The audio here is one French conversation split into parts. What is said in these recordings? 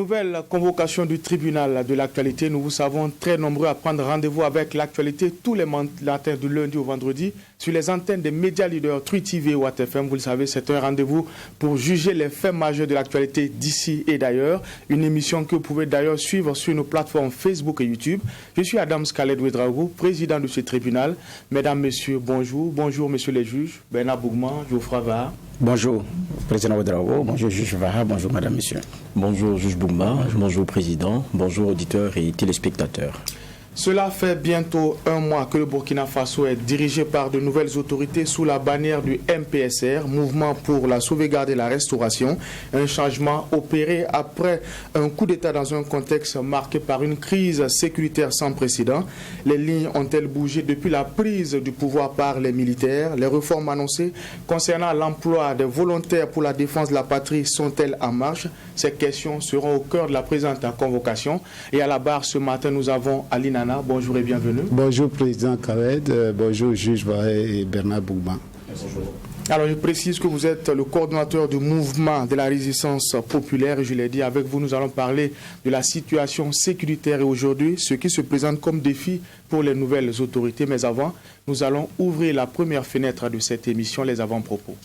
nouvelle convocation du tribunal de l'actualité. Nous vous savons très nombreux à prendre rendez-vous avec l'actualité tous les matins du lundi au vendredi sur les antennes des médias leaders True TV et Watt FM. Vous le savez, c'est un rendez-vous pour juger les faits majeurs de l'actualité d'ici et d'ailleurs. Une émission que vous pouvez d'ailleurs suivre sur nos plateformes Facebook et YouTube. Je suis Adam Scalet Ouedraogo, président de ce tribunal. Mesdames, Messieurs, bonjour. Bonjour, Messieurs les juges. Bernard Bougman, Geoffroy Vaha. Bonjour, président Ouedraogo. Bonjour, juge Vaha. Bonjour, madame, monsieur. Bonjour, juge Bougman. Bonjour, président. Bonjour, auditeurs et téléspectateurs. Cela fait bientôt un mois que le Burkina Faso est dirigé par de nouvelles autorités sous la bannière du MPSR, Mouvement pour la sauvegarde et la restauration. Un changement opéré après un coup d'État dans un contexte marqué par une crise sécuritaire sans précédent. Les lignes ont-elles bougé depuis la prise du pouvoir par les militaires? Les réformes annoncées concernant l'emploi des volontaires pour la défense de la patrie sont-elles en marche? Ces questions seront au cœur de la présente convocation. Et à la barre ce matin, nous avons Ali Nana. Bonjour et bienvenue. Bonjour président Khaled, bonjour juge Vaha et Bernard Bougman. Bonjour. Alors je précise que vous êtes le coordonnateur du mouvement de la résistance populaire. Je l'ai dit, avec vous nous allons parler de la situation sécuritaire et aujourd'hui ce qui se présente comme défi pour les nouvelles autorités. Mais avant, nous allons ouvrir la première fenêtre de cette émission, les avant-propos.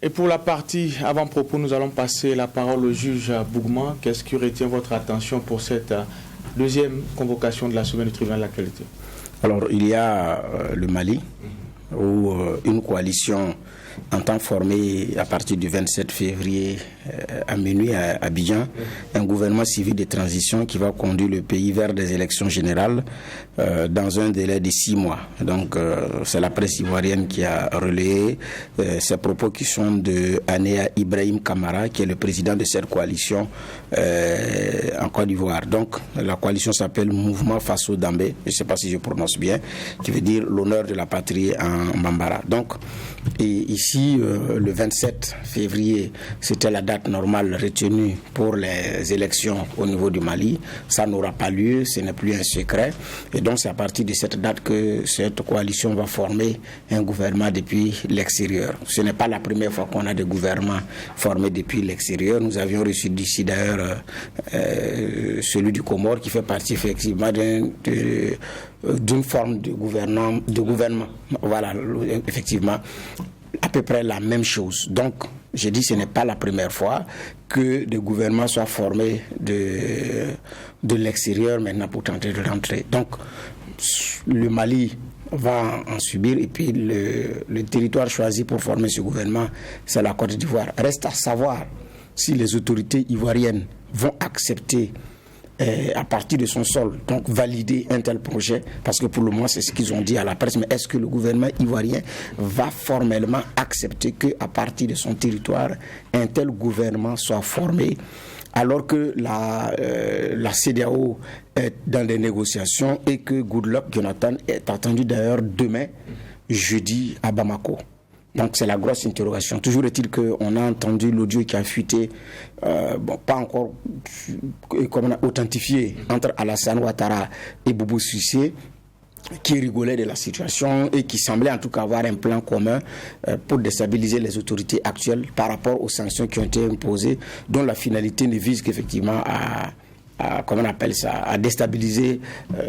Et pour la partie avant-propos, nous allons passer la parole au juge Bougman. Qu'est-ce qui retient votre attention pour cette deuxième convocation de la semaine du tribunal de l'actualité? Alors, il y a le Mali, où une coalition entend former à partir du 27 février à minuit à Abidjan un gouvernement civil de transition qui va conduire le pays vers des élections générales dans un délai de 6 mois. Donc c'est la presse ivoirienne qui a relayé ces propos qui sont de Anéa Ibrahim Kamara, qui est le président de cette coalition en Côte d'Ivoire. Donc la coalition s'appelle Mouvement Faso Dambé, je ne sais pas si je prononce bien, qui veut dire l'honneur de la patrie en Bambara. Donc et ici, le 27 février, c'était la date normale retenue pour les élections au niveau du Mali. Ça n'aura pas lieu, ce n'est plus un secret. Et donc, c'est à partir de cette date que cette coalition va former un gouvernement depuis l'extérieur. Ce n'est pas la première fois qu'on a des gouvernements formés depuis l'extérieur. Nous avions reçu d'ici d'ailleurs celui du Comore qui fait partie effectivement d'une forme de gouvernement. Voilà, effectivement, à peu près la même chose. Donc, j'ai dit, ce n'est pas la première fois que des gouvernements soient formés de l'extérieur maintenant pour tenter de rentrer. Donc, le Mali va en subir et puis le territoire choisi pour former ce gouvernement, c'est la Côte d'Ivoire. Reste à savoir si les autorités ivoiriennes vont accepter à partir de son sol, donc valider un tel projet, parce que pour le moment c'est ce qu'ils ont dit à la presse, mais est-ce que le gouvernement ivoirien va formellement accepter qu'à partir de son territoire, un tel gouvernement soit formé, alors que la CEDEAO est dans des négociations et que Goodluck Jonathan est attendu d'ailleurs demain, jeudi, à Bamako. Donc c'est la grosse interrogation. Toujours est-il qu'on a entendu l'audio qui a fuité, pas encore authentifié, entre Alassane Ouattara et Boubou Cissé, qui rigolait de la situation et qui semblait en tout cas avoir un plan commun pour déstabiliser les autorités actuelles par rapport aux sanctions qui ont été imposées, dont la finalité ne vise qu'effectivement à déstabiliser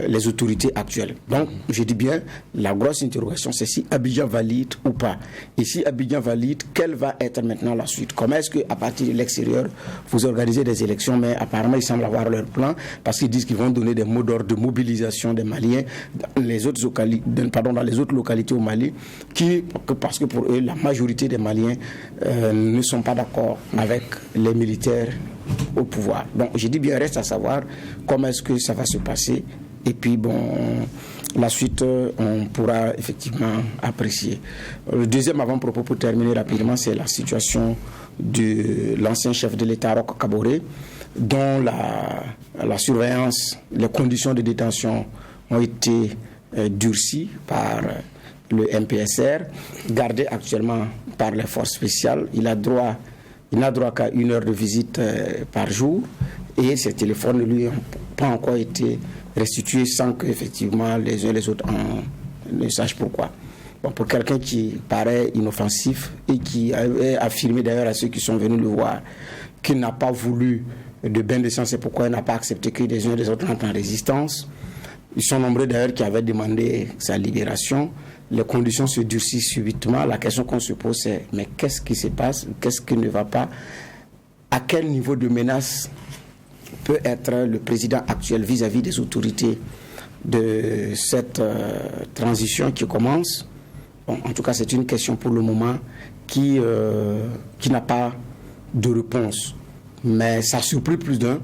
les autorités actuelles. Donc, je dis bien, la grosse interrogation, c'est si Abidjan valide ou pas. Et si Abidjan valide, quelle va être maintenant la suite? Comment est-ce qu'à partir de l'extérieur, vous organisez des élections, mais apparemment, ils semblent avoir leur plan, parce qu'ils disent qu'ils vont donner des mots d'ordre de mobilisation des Maliens dans les autres localités au Mali, parce que pour eux, la majorité des Maliens ne sont pas d'accord avec les militaires au pouvoir. Donc, je dis bien, reste à savoir comment est-ce que ça va se passer. Et puis, la suite, on pourra effectivement apprécier. Le deuxième avant-propos, pour terminer rapidement, c'est la situation de l'ancien chef de l'État, Roch Kaboré, dont la surveillance, les conditions de détention ont été durcies par le MPSR, gardé actuellement par les forces spéciales. Il n'a droit qu'à 1 heure de visite par jour et ces téléphones ne lui ont pas encore été restitués sans qu'effectivement les uns et les autres ne sachent pourquoi. Bon, pour quelqu'un qui paraît inoffensif et qui avait affirmé d'ailleurs à ceux qui sont venus le voir qu'il n'a pas voulu de bain de sang, c'est pourquoi il n'a pas accepté que les uns et les autres entrent en résistance. Ils sont nombreux d'ailleurs qui avaient demandé sa libération. Les conditions se durcissent subitement. La question qu'on se pose, c'est mais qu'est-ce qui se passe? Qu'est-ce qui ne va pas? À quel niveau de menace peut être le président actuel vis-à-vis des autorités de cette transition qui commence? Bon, en tout cas, c'est une question pour le moment qui n'a pas de réponse. Mais ça surprit plus d'un.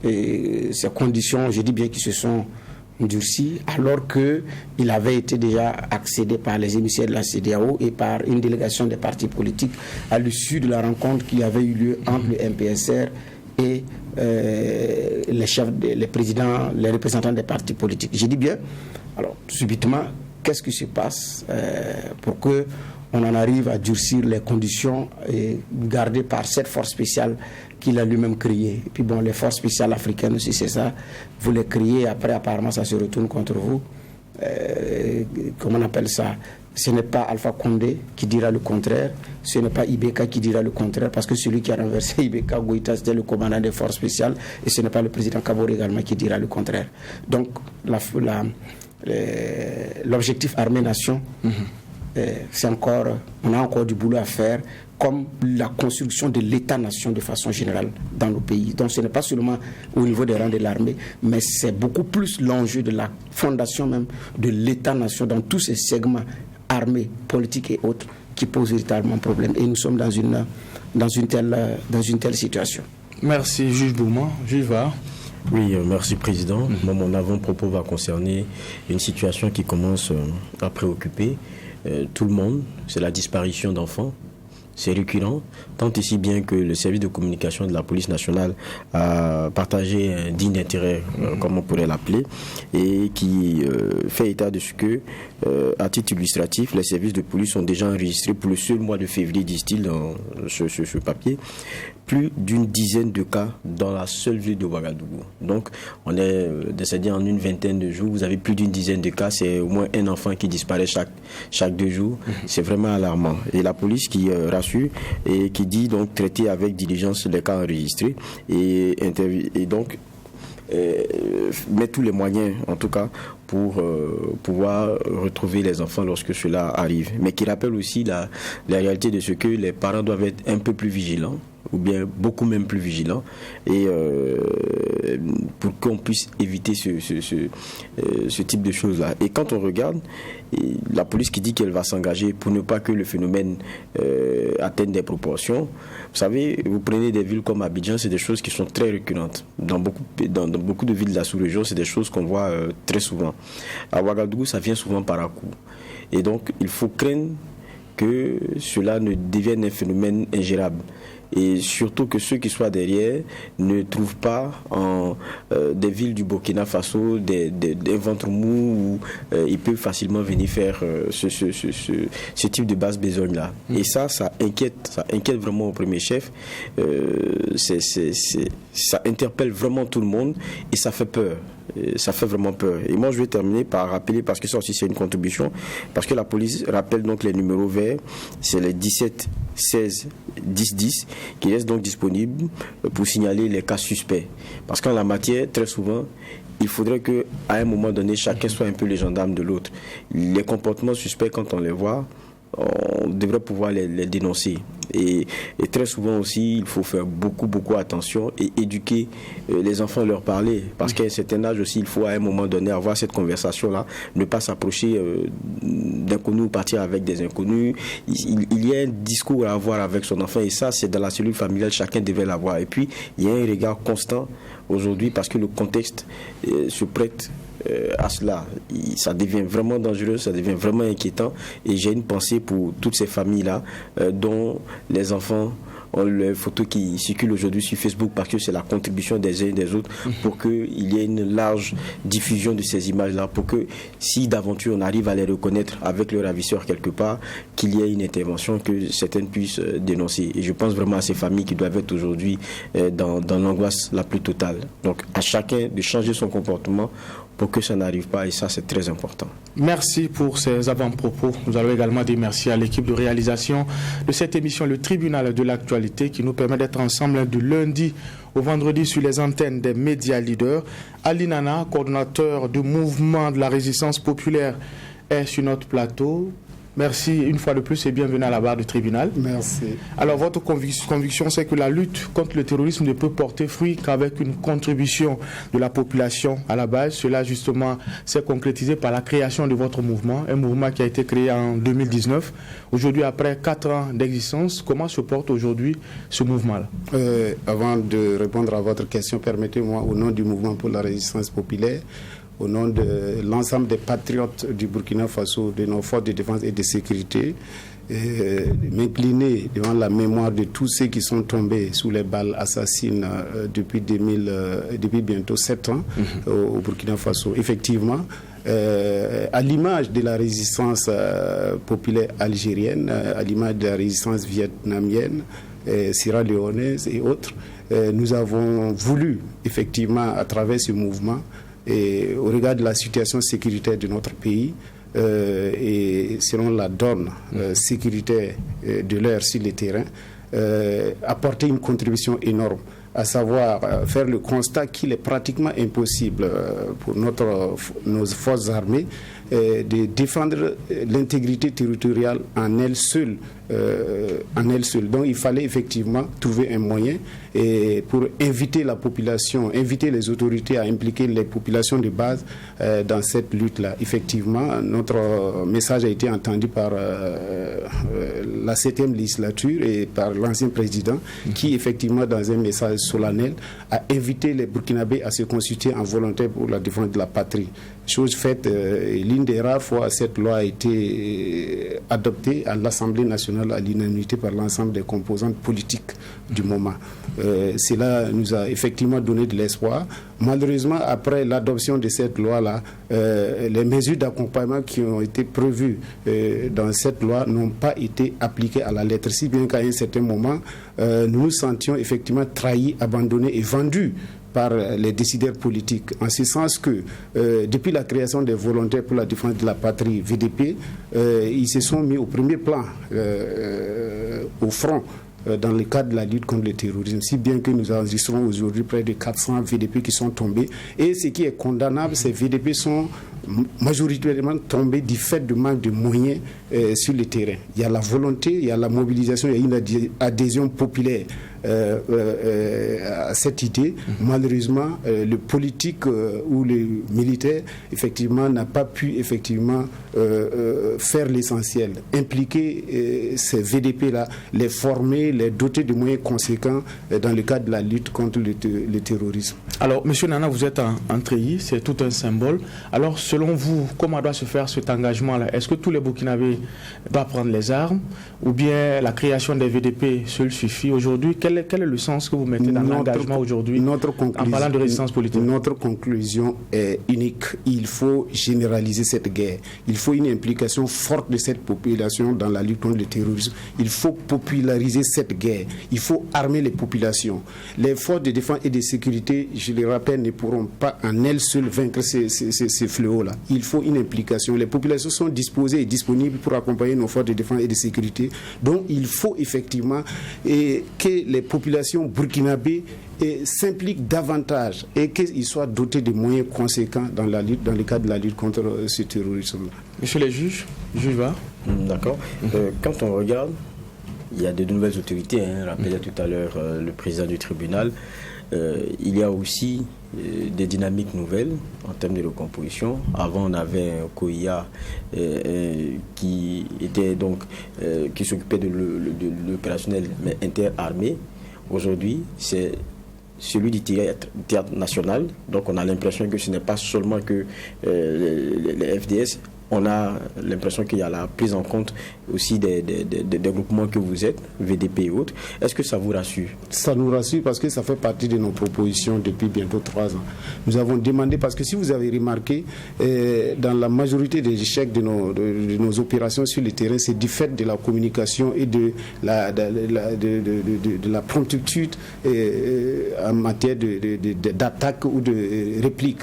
Et ces conditions, je dis bien qu'ils se sont durcies, alors qu'il avait été déjà accédé par les émissaires de la CEDEAO et par une délégation des partis politiques à l'issue de la rencontre qui avait eu lieu entre le MPSR et les présidents, les représentants des partis politiques. Je dis bien, alors subitement, qu'est-ce qui se passe pour que on en arrive à durcir les conditions et gardées par cette force spéciale qu'il a lui-même créée. Et puis bon, les forces spéciales africaines aussi, c'est ça. Vous les créez, après apparemment ça se retourne contre vous. Comment on appelle ça? Ce n'est pas Alpha Condé qui dira le contraire, ce n'est pas Ibeka qui dira le contraire, parce que celui qui a renversé Ibeka Goïta, c'était le commandant des forces spéciales, et ce n'est pas le président Kabore également qui dira le contraire. Donc l'objectif armée-nation, on a encore du boulot à faire, comme la construction de l'État-nation de façon générale dans nos pays. Donc ce n'est pas seulement au niveau des rangs de l'armée, mais c'est beaucoup plus l'enjeu de la fondation même de l'État-nation dans tous ces segments armés, politiques et autres qui posent véritablement problème. Et nous sommes dans une telle situation. Merci, juge Bouma. Juge Var. Oui, merci Président. Mon avant-propos va concerner une situation qui commence à préoccuper tout le monde. C'est la disparition d'enfants. C'est récurrent, tant ici bien que le service de communication de la police nationale a partagé un digne intérêt, comme on pourrait l'appeler, et qui fait état de ce que, à titre illustratif, les services de police ont déjà enregistré pour le seul mois de février, disent-ils dans ce papier, plus d'une dizaine de cas dans la seule ville de Ouagadougou. Donc, on est décédé en une vingtaine de jours. Vous avez plus d'une dizaine de cas. C'est au moins un enfant qui disparaît chaque 2 jours. C'est vraiment alarmant. Et la police qui rassure et qui dit donc traiter avec diligence les cas enregistrés et donc met tous les moyens, en tout cas, pour pouvoir retrouver les enfants lorsque cela arrive. Mais qui rappelle aussi la réalité de ce que les parents doivent être un peu plus vigilants, ou bien beaucoup même plus vigilants, et pour qu'on puisse éviter ce type de choses-là. Et quand on regarde, la police qui dit qu'elle va s'engager pour ne pas que le phénomène atteigne des proportions, vous savez, vous prenez des villes comme Abidjan, c'est des choses qui sont très récurrentes. Dans beaucoup de villes de la sous-région, c'est des choses qu'on voit très souvent. À Ouagadougou, ça vient souvent par à-coup. Et donc, il faut craindre que cela ne devienne un phénomène ingérable. Et surtout que ceux qui soient derrière ne trouvent pas en des villes du Burkina Faso des ventres mous où ils peuvent facilement venir faire ce type de basse besogne-là. Et ça inquiète vraiment au premier chef. Ça interpelle vraiment tout le monde et ça fait peur. Ça fait vraiment peur. Et moi, je vais terminer par rappeler, parce que ça aussi, c'est une contribution, parce que la police rappelle donc les numéros verts, c'est les 17 16 10 10, qui restent donc disponibles pour signaler les cas suspects. Parce qu'en la matière, très souvent, il faudrait qu'à un moment donné, chacun soit un peu les gendarmes de l'autre. Les comportements suspects, quand on les voit, on devrait pouvoir les dénoncer. Et très souvent aussi, il faut faire beaucoup attention et éduquer les enfants, leur parler. Parce qu'à un certain âge aussi, il faut à un moment donné avoir cette conversation-là, ne pas s'approcher d'inconnus ou partir avec des inconnus. Il y a un discours à avoir avec son enfant et ça, c'est dans la cellule familiale, chacun devait l'avoir. Et puis, il y a un regard constant aujourd'hui parce que le contexte se prête à cela. Ça devient vraiment dangereux, ça devient vraiment inquiétant et j'ai une pensée pour toutes ces familles-là dont les enfants les photos qui circulent aujourd'hui sur Facebook, parce que c'est la contribution des uns et des autres pour qu'il y ait une large diffusion de ces images-là, pour que si d'aventure on arrive à les reconnaître avec le ravisseur quelque part, qu'il y ait une intervention, que certaines puissent dénoncer. Et je pense vraiment à ces familles qui doivent être aujourd'hui dans l'angoisse la plus totale. Donc à chacun de changer son comportement pour que ça n'arrive pas, et ça c'est très important. Merci pour ces avant-propos. Nous allons également dire merci à l'équipe de réalisation de cette émission, le Tribunal de l'actualité, qui nous permet d'être ensemble du lundi au vendredi sur les antennes des médias leaders. Ali Nana, coordonnateur du mouvement de la résistance populaire, est sur notre plateau. Merci une fois de plus et bienvenue à la barre du tribunal. Merci. Alors votre conviction, c'est que la lutte contre le terrorisme ne peut porter fruit qu'avec une contribution de la population à la base. Cela justement s'est concrétisé par la création de votre mouvement, un mouvement qui a été créé en 2019. Aujourd'hui, après 4 ans d'existence, comment se porte aujourd'hui ce mouvement-là? Avant de répondre à votre question, permettez-moi au nom du mouvement pour la résistance populaire, au nom de l'ensemble des patriotes du Burkina Faso, de nos forces de défense et de sécurité, m'incliner devant la mémoire de tous ceux qui sont tombés sous les balles assassines depuis bientôt 7 ans au Burkina Faso. Effectivement, à l'image de la résistance populaire algérienne, à l'image de la résistance vietnamienne, sierra-léonaise et autres, nous avons voulu, effectivement, à travers ce mouvement, et au regard de la situation sécuritaire de notre pays et selon la donne sécuritaire de l'heure sur le terrain, apporter une contribution énorme, à savoir faire le constat qu'il est pratiquement impossible pour nos forces armées de défendre l'intégrité territoriale en elle seule. Donc il fallait effectivement trouver un moyen pour inviter la population, inviter les autorités à impliquer les populations de base dans cette lutte-là. Effectivement, notre message a été entendu par la 7e législature et par l'ancien président qui, effectivement, dans un message solennel, a invité les Burkinabés à se constituer en volontaire pour la défense de la patrie. Chose faite, l'une des rares fois, cette loi a été adoptée à l'Assemblée nationale à l'unanimité par l'ensemble des composantes politiques du moment. Cela nous a effectivement donné de l'espoir. Malheureusement, après l'adoption de cette loi-là, les mesures d'accompagnement qui ont été prévues dans cette loi n'ont pas été appliquées à la lettre, si bien qu'à un certain moment, nous nous sentions effectivement trahis, abandonnés et vendus par les décideurs politiques, en ce sens que depuis la création des volontaires pour la défense de la patrie, VDP, ils se sont mis au premier plan, au front, dans le cadre de la lutte contre le terrorisme, si bien que nous enregistrons aujourd'hui près de 400 VDP qui sont tombés. Et ce qui est condamnable, ces VDP sont majoritairement tombés du fait de manque de moyens sur le terrain. Il y a la volonté, il y a la mobilisation, il y a une adhésion populaire à cette idée. Malheureusement, le politique ou le militaire, effectivement, n'a pas pu effectivement faire l'essentiel. Impliquer ces VDP-là, les former, les doter de moyens conséquents dans le cadre de la lutte contre le terrorisme. Alors, M. Nana, vous êtes en treillis, c'est tout un symbole. Alors, selon vous, comment doit se faire cet engagement-là? Est-ce que tous les Burkinabés doivent prendre les armes ou bien la création des VDP seul suffit aujourd'hui? Quel est le sens que vous mettez dans l'engagement aujourd'hui en parlant de résistance politique? Notre conclusion est unique. Il faut généraliser cette guerre. Il faut une implication forte de cette population dans la lutte contre le terrorisme. Il faut populariser cette guerre. Il faut armer les populations. Les forces de défense et de sécurité, je le rappelle, ne pourront pas en elles seules vaincre ces fléaux-là. Il faut une implication. Les populations sont disposées et disponibles pour accompagner nos forces de défense et de sécurité. Donc il faut effectivement que les populations burkinabées s'impliquent davantage et qu'ils soient dotés de moyens conséquents dans la lutte, dans le cadre de la lutte contre ce terrorisme. Monsieur les juges, juge va. D'accord. Quand on regarde, il y a de nouvelles autorités, rappelez tout à l'heure le président du tribunal. Il y a aussi des dynamiques nouvelles en termes de recomposition. Avant, on avait un COIA qui était donc qui s'occupait de l'opérationnel interarmé. Aujourd'hui, c'est celui du théâtre national. Donc, on a l'impression que ce n'est pas seulement que les FDS on a l'impression qu'il y a la prise en compte aussi des groupements que vous êtes, VDP et autres. Est-ce que ça vous rassure? Ça nous rassure parce que ça fait partie de nos propositions depuis bientôt 3 ans. Nous avons demandé, parce que si vous avez remarqué, dans la majorité des échecs de nos opérations sur le terrain, c'est du fait de la communication et de la promptitude en matière d'attaque ou de réplique.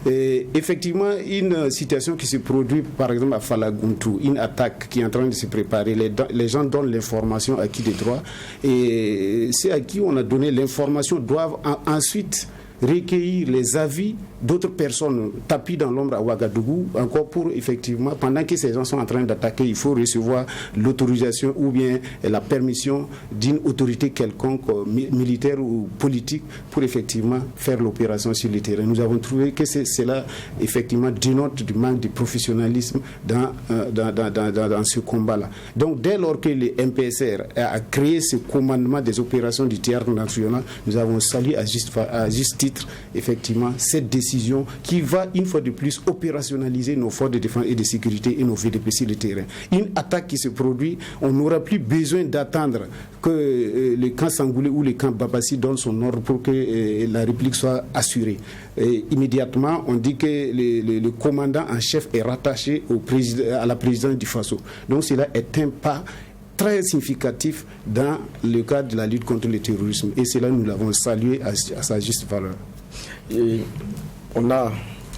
Et effectivement, une situation qui se produit par exemple à Falaguntu, une attaque qui est en train de se préparer, les gens donnent l'information à qui de droit, et ceux à qui on a donné l'information doivent ensuite recueillir les avis d'autres personnes tapis dans l'ombre à Ouagadougou, encore pour effectivement, pendant que ces gens sont en train d'attaquer, il faut recevoir l'autorisation ou bien la permission d'une autorité quelconque, militaire ou politique, pour effectivement faire l'opération sur le terrain. Nous avons trouvé que cela effectivement dénote du manque de professionnalisme dans ce combat-là. Donc dès lors que le MPSR a créé ce commandement des opérations du théâtre national, nous avons salué à juste titre effectivement cette décision qui va une fois de plus opérationnaliser nos forces de défense et de sécurité et nos VDP sur le terrain. Une attaque qui se produit, on n'aura plus besoin d'attendre que le camp Sangoulé ou le camp Babassi donne son ordre pour que la réplique soit assurée. Et immédiatement, on dit que le commandant en chef est rattaché à la présidence du Faso. Donc cela est un pas très significatif dans le cadre de la lutte contre le terrorisme. Et cela, nous l'avons salué à sa juste valeur. Et on a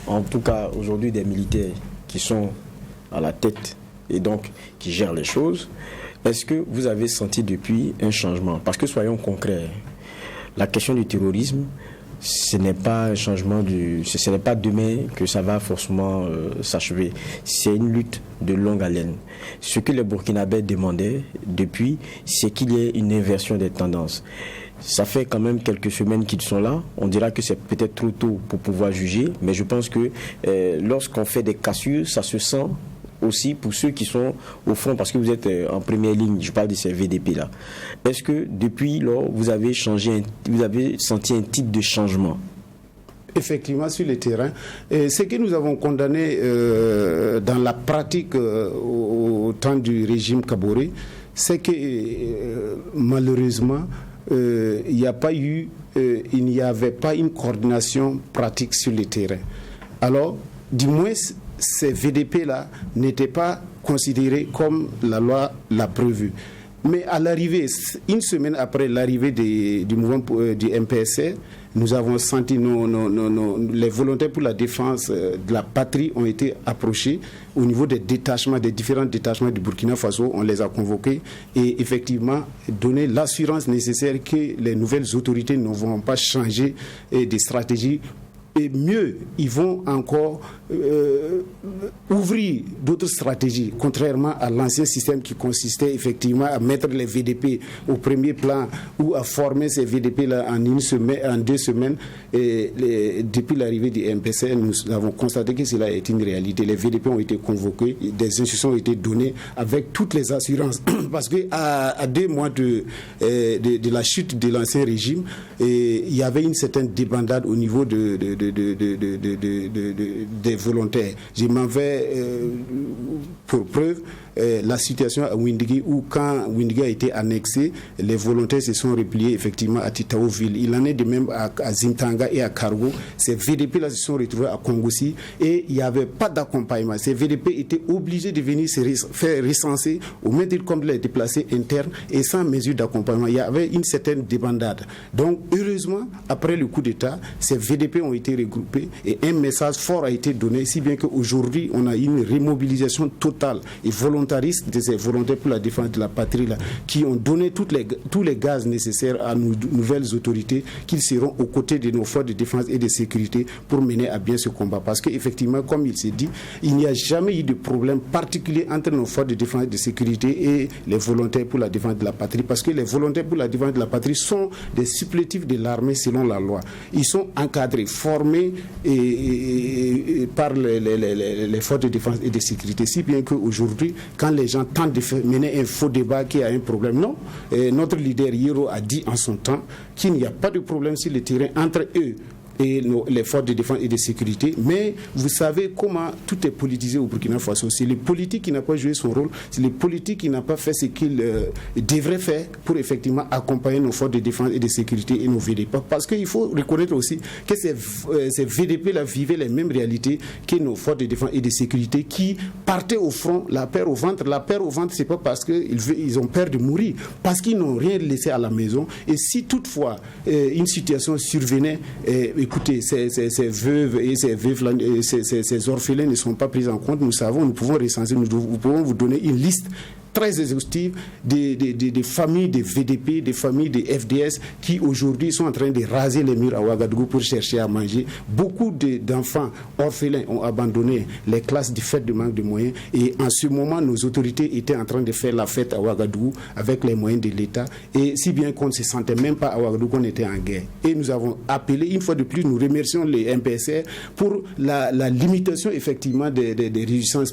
en tout cas aujourd'hui des militaires qui sont à la tête et donc qui gèrent les choses. Est-ce que vous avez senti depuis un changement? Parce que soyons concrets, la question du terrorisme, ce n'est pas un changement ce n'est pas demain que ça va forcément s'achever. C'est une lutte de longue haleine. Ce que les Burkinabés demandaient depuis, c'est qu'il y ait une inversion des tendances. Ça fait quand même quelques semaines qu'ils sont là. On dira que c'est peut-être trop tôt pour pouvoir juger, mais je pense que lorsqu'on fait des cassures, ça se sent aussi pour ceux qui sont au front, parce que vous êtes en première ligne, je parle de ces VDP-là. Est-ce que depuis lors, vous avez senti un type de changement? Effectivement, sur le terrain. Et ce que nous avons condamné dans la pratique au temps du régime Kaboré, c'est que malheureusement, il n'y avait pas une coordination pratique sur le terrain. Alors, du moins, ces VDP-là n'étaient pas considérés comme la loi l'a prévu. Mais à l'arrivée, une semaine après l'arrivée du mouvement du MPSR, nous avons senti les volontaires pour la défense de la patrie ont été approchés au niveau des détachements, des différents détachements du Burkina Faso. On les a convoqués et effectivement donné l'assurance nécessaire que les nouvelles autorités ne vont pas changer des stratégies. Et mieux, ils vont encore ouvrir d'autres stratégies, contrairement à l'ancien système qui consistait effectivement à mettre les VDP au premier plan ou à former ces VDP-là en 2 semaines. Et depuis l'arrivée du MPC, nous avons constaté que cela est une réalité. Les VDP ont été convoqués, des instructions ont été données avec toutes les assurances. Parce qu'à 2 mois de la chute de l'ancien régime, il y avait une certaine débandade au niveau des volontaires. Je m'en vais pour preuve la situation à Windigi, où quand Windigi a été annexé, les volontaires se sont repliés effectivement à Titaoville. Il en est de même à Zimtanga et à Kargo. Ces VDP-là se sont retrouvés à Kongossi et il n'y avait pas d'accompagnement. Ces VDP étaient obligés de venir se faire recenser au même titre comme les déplacés internes et sans mesure d'accompagnement. Il y avait une certaine débandade. Donc, heureusement, après le coup d'État, ces VDP ont été regroupés et un message fort a été donné, si bien qu'aujourd'hui, on a une remobilisation totale et volontariste de ces volontaires pour la défense de la patrie là, qui ont donné tous les gaz nécessaires à nos nouvelles autorités, qu'ils seront aux côtés de nos forces de défense et de sécurité pour mener à bien ce combat. Parce qu'effectivement, comme il s'est dit, il n'y a jamais eu de problème particulier entre nos forces de défense et de sécurité et les volontaires pour la défense de la patrie, parce que les volontaires pour la défense de la patrie sont des supplétifs de l'armée selon la loi. Ils sont encadrés, formés par les forces de défense et de sécurité, si bien qu'aujourd'hui, quand les gens tentent de mener un faux débat qui a un problème, non. Notre leader Hiro a dit en son temps qu'il n'y a pas de problème sur le terrain entre eux et les forces de défense et de sécurité. Mais vous savez comment tout est politisé au Burkina Faso. C'est le politique qui n'a pas joué son rôle, c'est le politique qui n'a pas fait ce qu'il devrait faire pour effectivement accompagner nos forces de défense et de sécurité et nos VDP. Parce qu'il faut reconnaître aussi que ces VDP-là vivaient les mêmes réalités que nos forces de défense et de sécurité qui partaient au front, la peur au ventre. La peur au ventre, c'est pas parce qu'ils ont peur de mourir, parce qu'ils n'ont rien laissé à la maison. Et si toutefois une situation survenait, écoutez, ces veuves et ces orphelins ne sont pas pris en compte, nous pouvons recenser, nous pouvons vous donner une liste très exhaustive des familles de VDP, des familles de FDS qui aujourd'hui sont en train de raser les murs à Ouagadougou pour chercher à manger. Beaucoup d'enfants orphelins ont abandonné les classes du fait de manque de moyens, et en ce moment nos autorités étaient en train de faire la fête à Ouagadougou avec les moyens de l'État, et si bien qu'on ne se sentait même pas à Ouagadougou qu'on était en guerre. Et nous avons appelé, une fois de plus, nous remercions les MPSR pour la limitation effectivement des résistances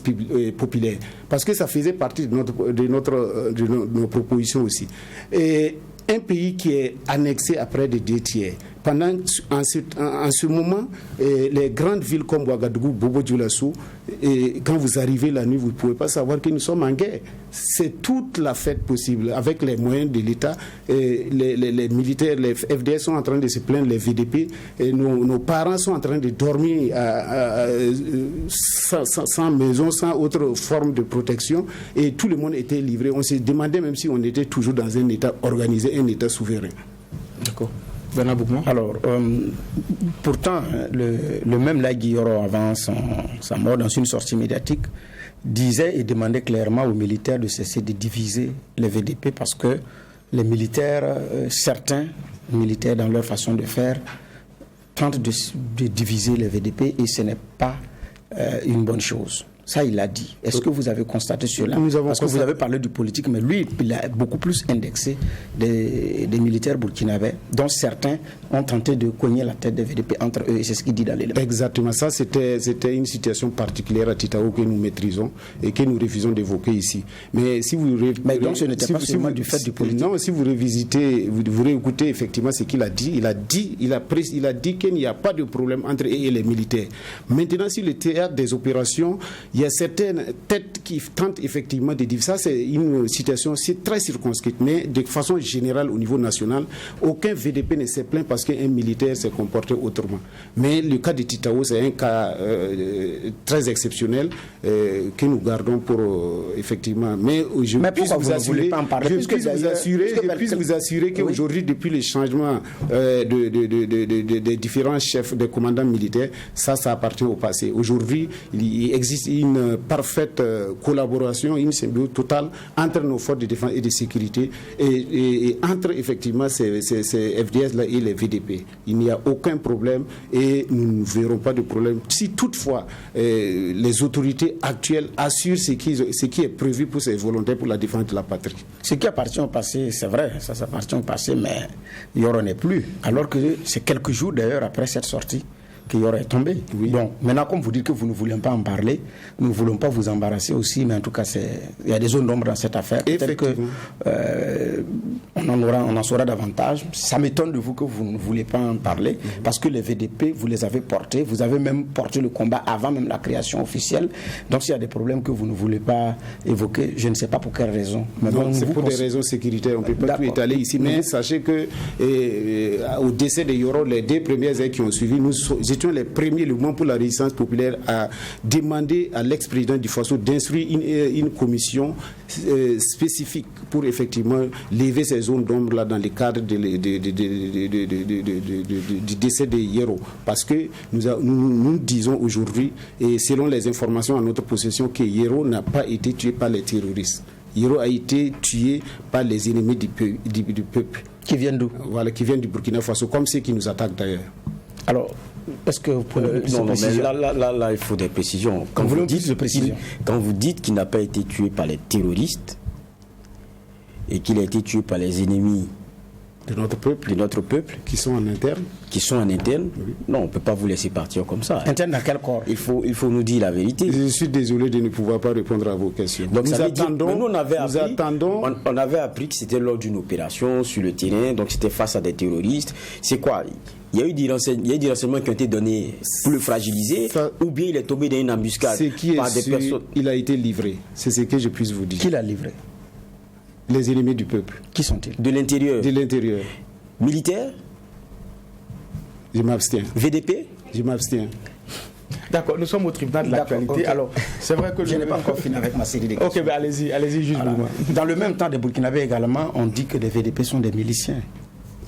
populaires, parce que ça faisait partie de nos propositions aussi. Et un pays qui est annexé à près de 2 tiers. En ce moment, les grandes villes comme Ouagadougou, Bobo-Dioulasso, quand vous arrivez la nuit, vous ne pouvez pas savoir que nous sommes en guerre. C'est toute la fête possible. Avec les moyens de l'État, les militaires, les FDS sont en train de se plaindre, les VDP, nos parents sont en train de dormir sans maison, sans autre forme de protection, et tout le monde était livré. On se demandait même si on était toujours dans un État organisé, un État souverain. D'accord. Alors, pourtant, le même Laye Yoro, avant sa mort, dans une sortie médiatique, disait et demandait clairement aux militaires de cesser de diviser les VDP, parce que les militaires, certains militaires dans leur façon de faire, tentent de diviser les VDP, et ce n'est pas une bonne chose. Ça, il l'a dit. Est-ce que vous avez constaté cela? Parce que vous avez parlé du politique, mais lui, il a beaucoup plus indexé des militaires burkinabés, dont certains ont tenté de cogner la tête des VDP entre eux, et c'est ce qu'il dit dans l'élément. Exactement. Ça, c'était une situation particulière à Titao que nous maîtrisons et que nous refusons d'évoquer ici. Mais si vous... Mais donc, ce n'était pas seulement du fait du politique. Non, si vous revisitez, vous réécoutez effectivement ce qu'il a dit. Il a dit qu'il n'y a pas de problème entre eux et les militaires. Maintenant, sur le théâtre des opérations, il y a certaines têtes qui tentent effectivement de dire ça. C'est une situation très circonscrite, mais de façon générale au niveau national, aucun VDP ne s'est plaint parce qu'un militaire s'est comporté autrement. Mais le cas de Titao, c'est un cas très exceptionnel que nous gardons pour effectivement. Mais je puisse vous assurer qu'aujourd'hui, depuis le changement des différents chefs, des commandants militaires, ça appartient au passé. Aujourd'hui, il existe une parfaite collaboration, une symbiose totale entre nos forces de défense et de sécurité et entre effectivement ces FDS-là et les VDP. Il n'y a aucun problème et nous ne verrons pas de problème. Si toutefois les autorités actuelles assurent ce qui est prévu pour ces volontaires pour la défense de la patrie. Ce qui appartient au passé, c'est vrai, ça appartient au passé, mais Yoro n'est plus. Alors que c'est quelques jours d'ailleurs après cette sortie que Yoro est tombé. Oui. Bon, maintenant, comme vous dites que vous ne voulez pas en parler, nous ne voulons pas vous embarrasser aussi, mais en tout cas, il y a des zones d'ombre dans cette affaire. Peut-être qu'on en saura davantage. Ça m'étonne de vous que vous ne voulez pas en parler, parce que les VDP, vous les avez portés, vous avez même porté le combat avant même la création officielle. Donc, s'il y a des problèmes que vous ne voulez pas évoquer, je ne sais pas pour quelle raison. Mais non, c'est pour des raisons sécuritaires. On ne peut pas tout étaler ici, mais sachez que au décès de Yoro, les 2 premières heures qui ont suivi, nous étions les premiers, le mouvement pour la résistance populaire, à demander à l'ex-président du Faso d'instruire une commission spécifique pour effectivement lever ces zones d'ombre là dans le cadre du décès de Yoro. Parce que nous disons aujourd'hui, et selon les informations à notre possession, que Yoro n'a pas été tué par les terroristes. Yoro a été tué par les ennemis du peuple. Qui viennent d'où? Voilà, qui viennent du Burkina Faso, comme ceux qui nous attaquent d'ailleurs. Alors, est-ce que vous pouvez là, il faut des précisions. Quand vous dites qu'il n'a pas été tué par les terroristes et qu'il a été tué par les ennemis de notre peuple, qui sont en interne, oui. Non, on ne peut pas vous laisser partir comme ça. Interne dans quel corps? Il faut nous dire la vérité. Je suis désolé de ne pouvoir pas répondre à vos questions. Donc on avait appris que c'était lors d'une opération sur le terrain, donc c'était face à des terroristes. C'est quoi? Il y a eu des renseignements qui ont été donnés pour le fragiliser, ou bien il est tombé dans une embuscade par des personnes. Il a été livré. C'est ce que je puisse vous dire. Qui l'a livré? Les ennemis du peuple. Qui sont-ils? De l'intérieur. De l'intérieur. Militaire? Je m'abstiens. VDP? Je m'abstiens. D'accord, nous sommes au tribunal de l'actualité. Okay. Alors, c'est vrai que je n'ai pas encore fini avec ma série de questions. Ok, ben allez-y, juste voilà. Dans le même temps, des Burkinabés également, on dit que les VDP sont des miliciens.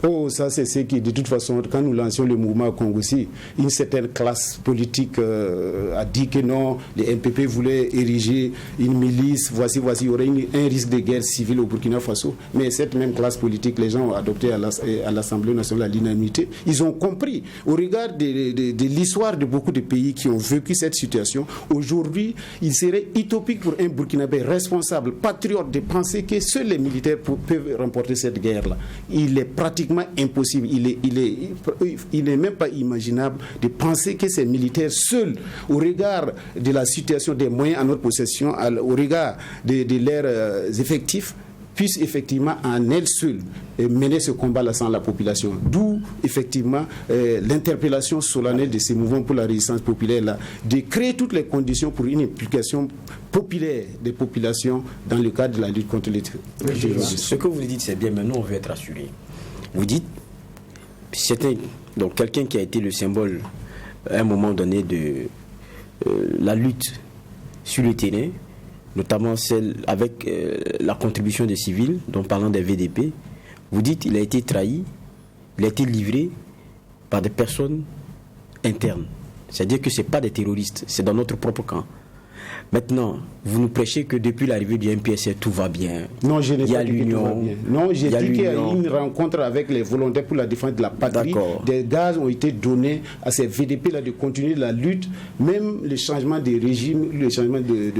Oh, ça c'est ce qui, de toute façon, quand nous lancions le mouvement au Congo aussi, une certaine classe politique a dit que non, les MPP voulaient ériger une milice, voici, il y aurait un risque de guerre civile au Burkina Faso. Mais cette même classe politique, les gens ont adopté à l'Assemblée nationale l'unanimité. Ils ont compris, au regard de l'histoire de beaucoup de pays qui ont vécu cette situation, aujourd'hui, il serait utopique pour un Burkinabé responsable, patriote, de penser que seuls les militaires peuvent remporter cette guerre-là. Il est pratiquement impossible, il n'est même pas imaginable de penser que ces militaires seuls, au regard de la situation des moyens à notre possession, au regard de leurs effectifs, puissent effectivement en elles seules mener ce combat-là sans la population. D'où effectivement l'interpellation solennelle de ces mouvements pour la résistance populaire-là, de créer toutes les conditions pour une implication populaire des populations dans le cadre de la lutte contre le terrorisme. Ce que vous dites, c'est bien, mais nous on veut être rassurés. Vous dites, donc quelqu'un qui a été le symbole à un moment donné de la lutte sur le terrain, notamment celle avec la contribution des civils, donc parlant des VDP, vous dites il a été trahi, il a été livré par des personnes internes. C'est-à-dire que ce n'est pas des terroristes, c'est dans notre propre camp. Maintenant, vous nous prêchez que depuis l'arrivée du MPSR, tout va bien. Non, je n'ai pas dit que tout va bien. Non, j'ai dit qu'il y a eu une rencontre avec les volontaires pour la défense de la patrie. Des gaz ont été donnés à ces VDP-là de continuer la lutte. Même le changement de régime, le changement de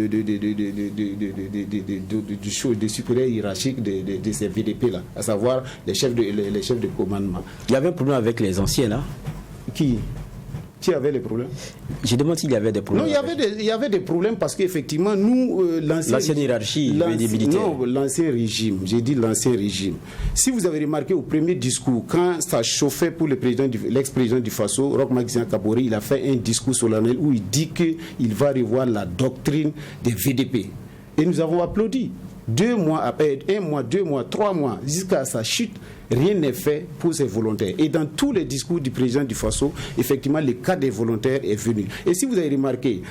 supérieur hiérarchique de ces VDP-là, à savoir les chefs de commandement. Il y avait un problème avec les anciens, là. Qui avait les problèmes? Je demande s'il y avait des problèmes. Non, il y avait des problèmes parce qu'effectivement, nous, l'ancienne hiérarchie, des militaires. Non, l'ancien régime, j'ai dit l'ancien régime. Si vous avez remarqué au premier discours, quand ça chauffait pour l'ex-président du Faso, Roch-Marc Christian Kabore, il a fait un discours solennel où il dit qu'il va revoir la doctrine des VDP. Et nous avons applaudi. 2 mois après, 1 mois, 2 mois, 3 mois, jusqu'à sa chute, rien n'est fait pour ces volontaires. Et dans tous les discours du président du Faso, effectivement, le cas des volontaires est venu. Et si vous avez remarqué,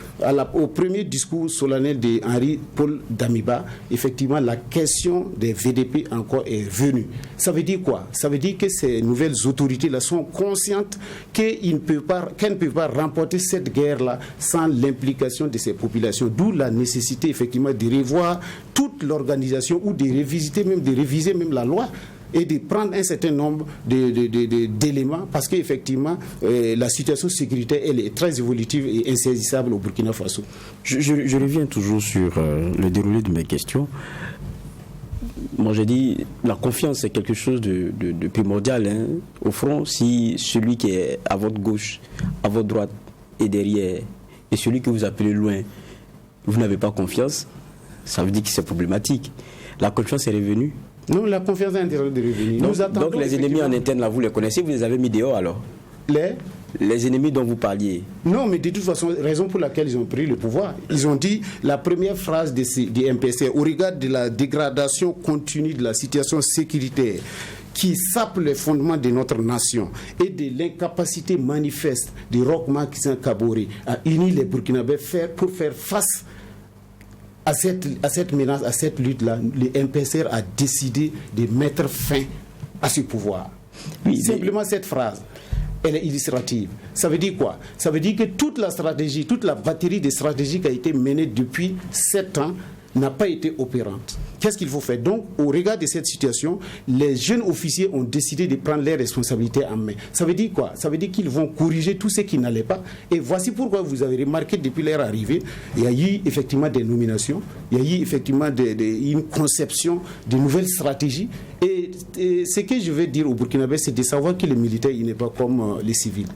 au premier discours solennel de Henri-Paul Damiba, effectivement, la question des VDP encore est venue. Ça veut dire quoi? Ça veut dire que ces nouvelles autorités-là sont conscientes qu'elles ne peuvent pas remporter cette guerre-là sans l'implication de ces populations. D'où la nécessité, effectivement, de revoir toute l'organisation ou de réviser même la loi et de prendre un certain nombre d'éléments parce qu'effectivement la situation sécuritaire elle est très évolutive et insaisissable au Burkina Faso. Je reviens toujours sur le déroulé de mes questions. Moi j'ai dit la confiance c'est quelque chose de primordial. Hein. Au front, si celui qui est à votre gauche, à votre droite et derrière et celui que vous appelez loin, vous n'avez pas confiance, ça veut dire que c'est problématique. La confiance est revenue. Non, la confiance est revenue. Donc les ennemis en interne, là, vous les connaissez, vous les avez mis dehors alors? Les ennemis dont vous parliez. Non, mais de toute façon, raison pour laquelle ils ont pris le pouvoir. Ils ont dit, la première phrase du MPSR, au regard de la dégradation continue de la situation sécuritaire, qui sape les fondements de notre nation et de l'incapacité manifeste de Roch-Marc Christian Kabore à unir les Burkinabés pour faire face à cette menace, à cette lutte-là. Le MPSR a décidé de mettre fin à ce pouvoir. Oui, simplement cette phrase, elle est illustrative. Ça veut dire quoi? Ça veut dire que toute la stratégie, toute la batterie de stratégies qui a été menée depuis 7 ans n'a pas été opérante. Qu'est-ce qu'il faut faire? Donc, au regard de cette situation, les jeunes officiers ont décidé de prendre leurs responsabilités en main. Ça veut dire quoi? Ça veut dire qu'ils vont corriger tout ce qui n'allait pas. Et voici pourquoi vous avez remarqué depuis leur arrivée, il y a eu effectivement des nominations, il y a eu effectivement une conception de nouvelles stratégies. Et ce que je veux dire au Burkinabé, c'est de savoir que le militaire, il n'est pas comme les civils.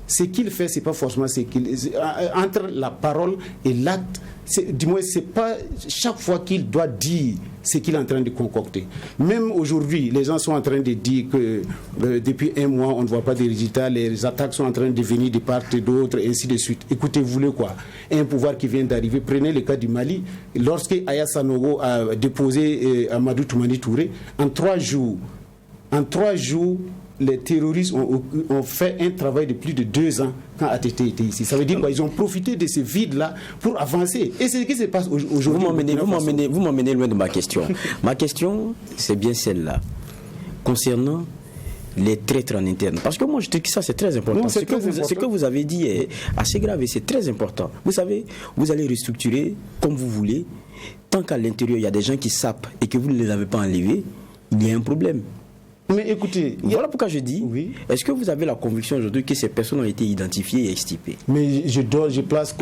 Ce qu'il fait, c'est pas forcément ce qu'il... Entre la parole et l'acte, dis-moi, c'est pas chaque fois qu'il doit dire ce qu'il est en train de concocter. Même aujourd'hui, les gens sont en train de dire que depuis un mois, on ne voit pas de résultats, les attaques sont en train de venir de part et d'autre, et ainsi de suite. Écoutez-vous quoi. Un pouvoir qui vient d'arriver, prenez le cas du Mali. Lorsque Aya Sanogo a déposé Amadou Toumani Touré, en 3 jours, les terroristes ont fait un travail de plus de 2 ans quand ATT était ici. Ça veut dire qu'ils ont profité de ce vide-là pour avancer. Et c'est ce qui se passe aujourd'hui. Vous m'emmenez loin de ma question. Ma question, c'est bien celle-là. Concernant les traîtres en interne. Parce que moi, je dis que ça, c'est très important. Ce que vous avez dit est assez grave et c'est très important. Vous savez, vous allez restructurer comme vous voulez. Tant qu'à l'intérieur, il y a des gens qui sapent et que vous ne les avez pas enlevés, il y a un problème. Mais écoutez, voilà pourquoi je dis, est-ce que vous avez la conviction aujourd'hui que ces personnes ont été identifiées et extirpées? Mais je place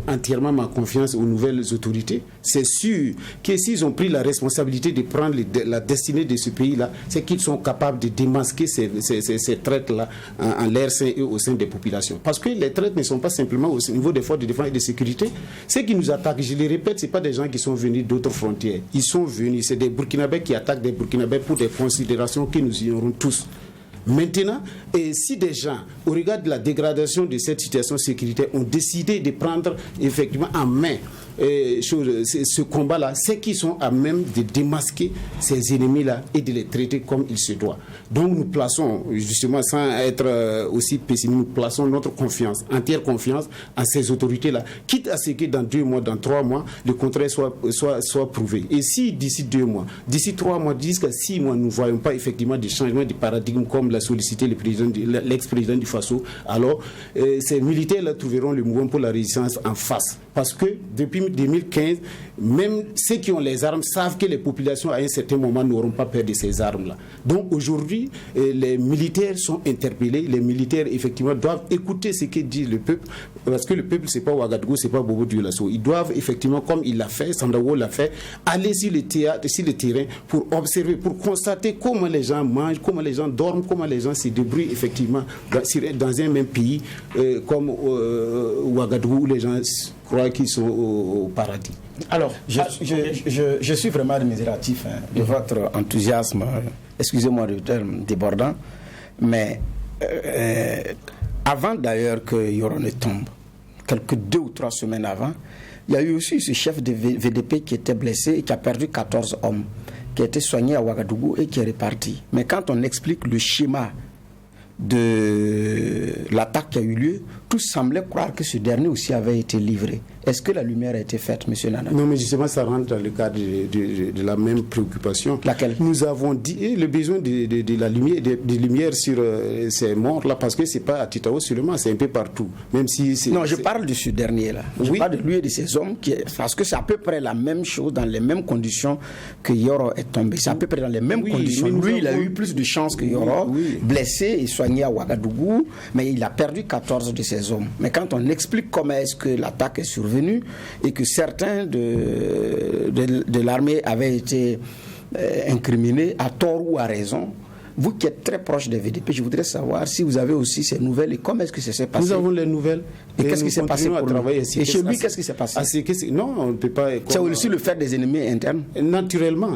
entièrement ma confiance aux nouvelles autorités. C'est sûr que s'ils ont pris la responsabilité de prendre la destinée de ce pays-là, c'est qu'ils sont capables de démasquer ces traites-là en l'air sain et au sein des populations. Parce que les traites ne sont pas simplement au niveau des forces de défense et de sécurité. Ceux qui nous attaquent, je le répète, ce n'est pas des gens qui sont venus d'autres frontières. Ils sont venus, c'est des Burkinabés qui attaquent des Burkinabés pour des considérations que nous ignorons tous. Maintenant, et si des gens, au regard de la dégradation de cette situation sécuritaire, ont décidé de prendre effectivement en main ce combat-là, c'est qu'ils sont à même de démasquer ces ennemis-là et de les traiter comme il se doit. Donc nous plaçons, justement, sans être aussi pessimiste, nous plaçons notre confiance, entière confiance en ces autorités-là, quitte à ce que dans 2 mois, dans 3 mois, le contraire soit prouvé. Et si d'ici 2 mois, d'ici 3 mois, jusqu'à 6 mois, nous ne voyons pas effectivement des changements de paradigme comme l'a sollicité l'ex-président du Faso, alors ces militaires-là trouveront le mouvement pour la résistance en face. Parce que depuis 2015, même ceux qui ont les armes savent que les populations à un certain moment n'auront pas peur de ces armes-là. Donc aujourd'hui, les militaires sont interpellés, les militaires effectivement doivent écouter ce que dit le peuple, parce que le peuple c'est pas Ouagadougou, c'est pas Bobo Dioulasso. Ils doivent effectivement, comme il l'a fait, Sandaogo l'a fait, aller sur le terrain pour observer, pour constater comment les gens mangent, comment les gens dorment, comment les gens se débrouillent effectivement dans un même pays comme Ouagadougou où les gens croient qu'ils sont au paradis. Alors, je suis vraiment admiratif de votre enthousiasme, excusez-moi le terme débordant, mais avant d'ailleurs que Yoro ne tombe, quelques 2 ou 3 semaines avant, il y a eu aussi ce chef de VDP qui était blessé et qui a perdu 14 hommes, qui a été soigné à Ouagadougou et qui est reparti. Mais quand on explique le schéma de l'attaque qui a eu lieu, tous semblaient croire que ce dernier aussi avait été livré. Est-ce que la lumière a été faite, M. Nana? Non, mais justement, ça rentre dans le cadre de la même préoccupation. Laquelle? Nous avons dit le besoin de la lumière, de lumière sur ces morts-là, parce que ce n'est pas à Titao seulement, c'est un peu partout. Même si non, je parle de ce dernier-là. Je parle de lui et de ces hommes, parce que c'est à peu près la même chose, dans les mêmes conditions que Yoro est tombé. C'est à peu près dans les mêmes conditions. Lui, il a eu plus de chance que Yoro, blessé et soigné à Ouagadougou, mais il a perdu 14 de ses hommes. Mais quand on explique comment est-ce que l'attaque est survenue et que certains de l'armée avaient été incriminés à tort ou à raison, vous qui êtes très proche des VDP, je voudrais savoir si vous avez aussi ces nouvelles et comment est-ce que ça s'est passé. Nous avons les nouvelles. Et qu'est-ce qui s'est passé pour travailler ici? Et chez lui, qu'est-ce qui s'est passé? Non, on ne peut pas. C'est aussi le fait des ennemis internes? Naturellement,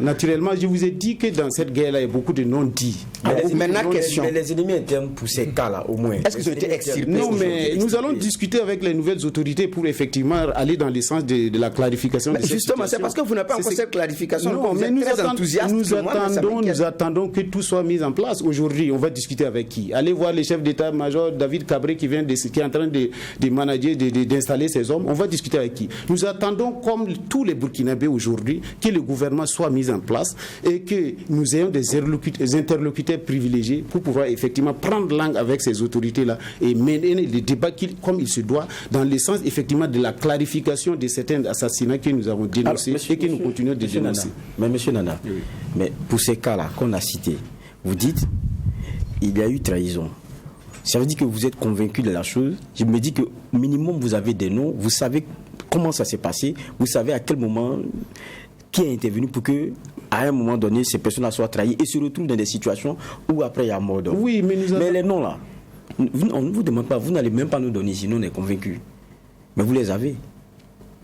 je vous ai dit que dans cette guerre-là, il y a beaucoup de non-dits. Maintenant, question. Mais les ennemis internes, pour ces cas-là, au moins. Est-ce qu'ils ont été extirpés? Non, mais nous allons discuter avec les nouvelles autorités pour effectivement aller dans le sens de la clarification. Mais justement, c'est parce que vous n'avez pas encore cette clarification. Non, mais nous attendons que tout soit mis en place. Aujourd'hui, on va discuter avec qui? Allez voir le chef d'état-major David Cabré qui est en train de manager, d'installer ces hommes. On va discuter avec qui? Nous attendons, comme tous les Burkinabés aujourd'hui, que le gouvernement soit mis en place et que nous ayons des interlocuteurs privilégiés pour pouvoir effectivement prendre langue avec ces autorités-là et mener les débats comme il se doit, dans le sens effectivement de la clarification de certains assassinats que nous avons dénoncés et que nous continuons de dénoncer. Mais monsieur Nana, mais pour ces cas-là qu'on a cités, vous dites il y a eu trahison. Ça veut dire que vous êtes convaincu de la chose. Je me dis que minimum vous avez des noms, vous savez comment ça s'est passé, vous savez à quel moment, qui a intervenu pour que à un moment donné ces personnes soient trahies et se retrouvent dans des situations où après il y a mort d'homme. Oui, mais les noms là, on ne vous demande pas, vous n'allez même pas nous donner, sinon on est convaincus. Mais vous les avez.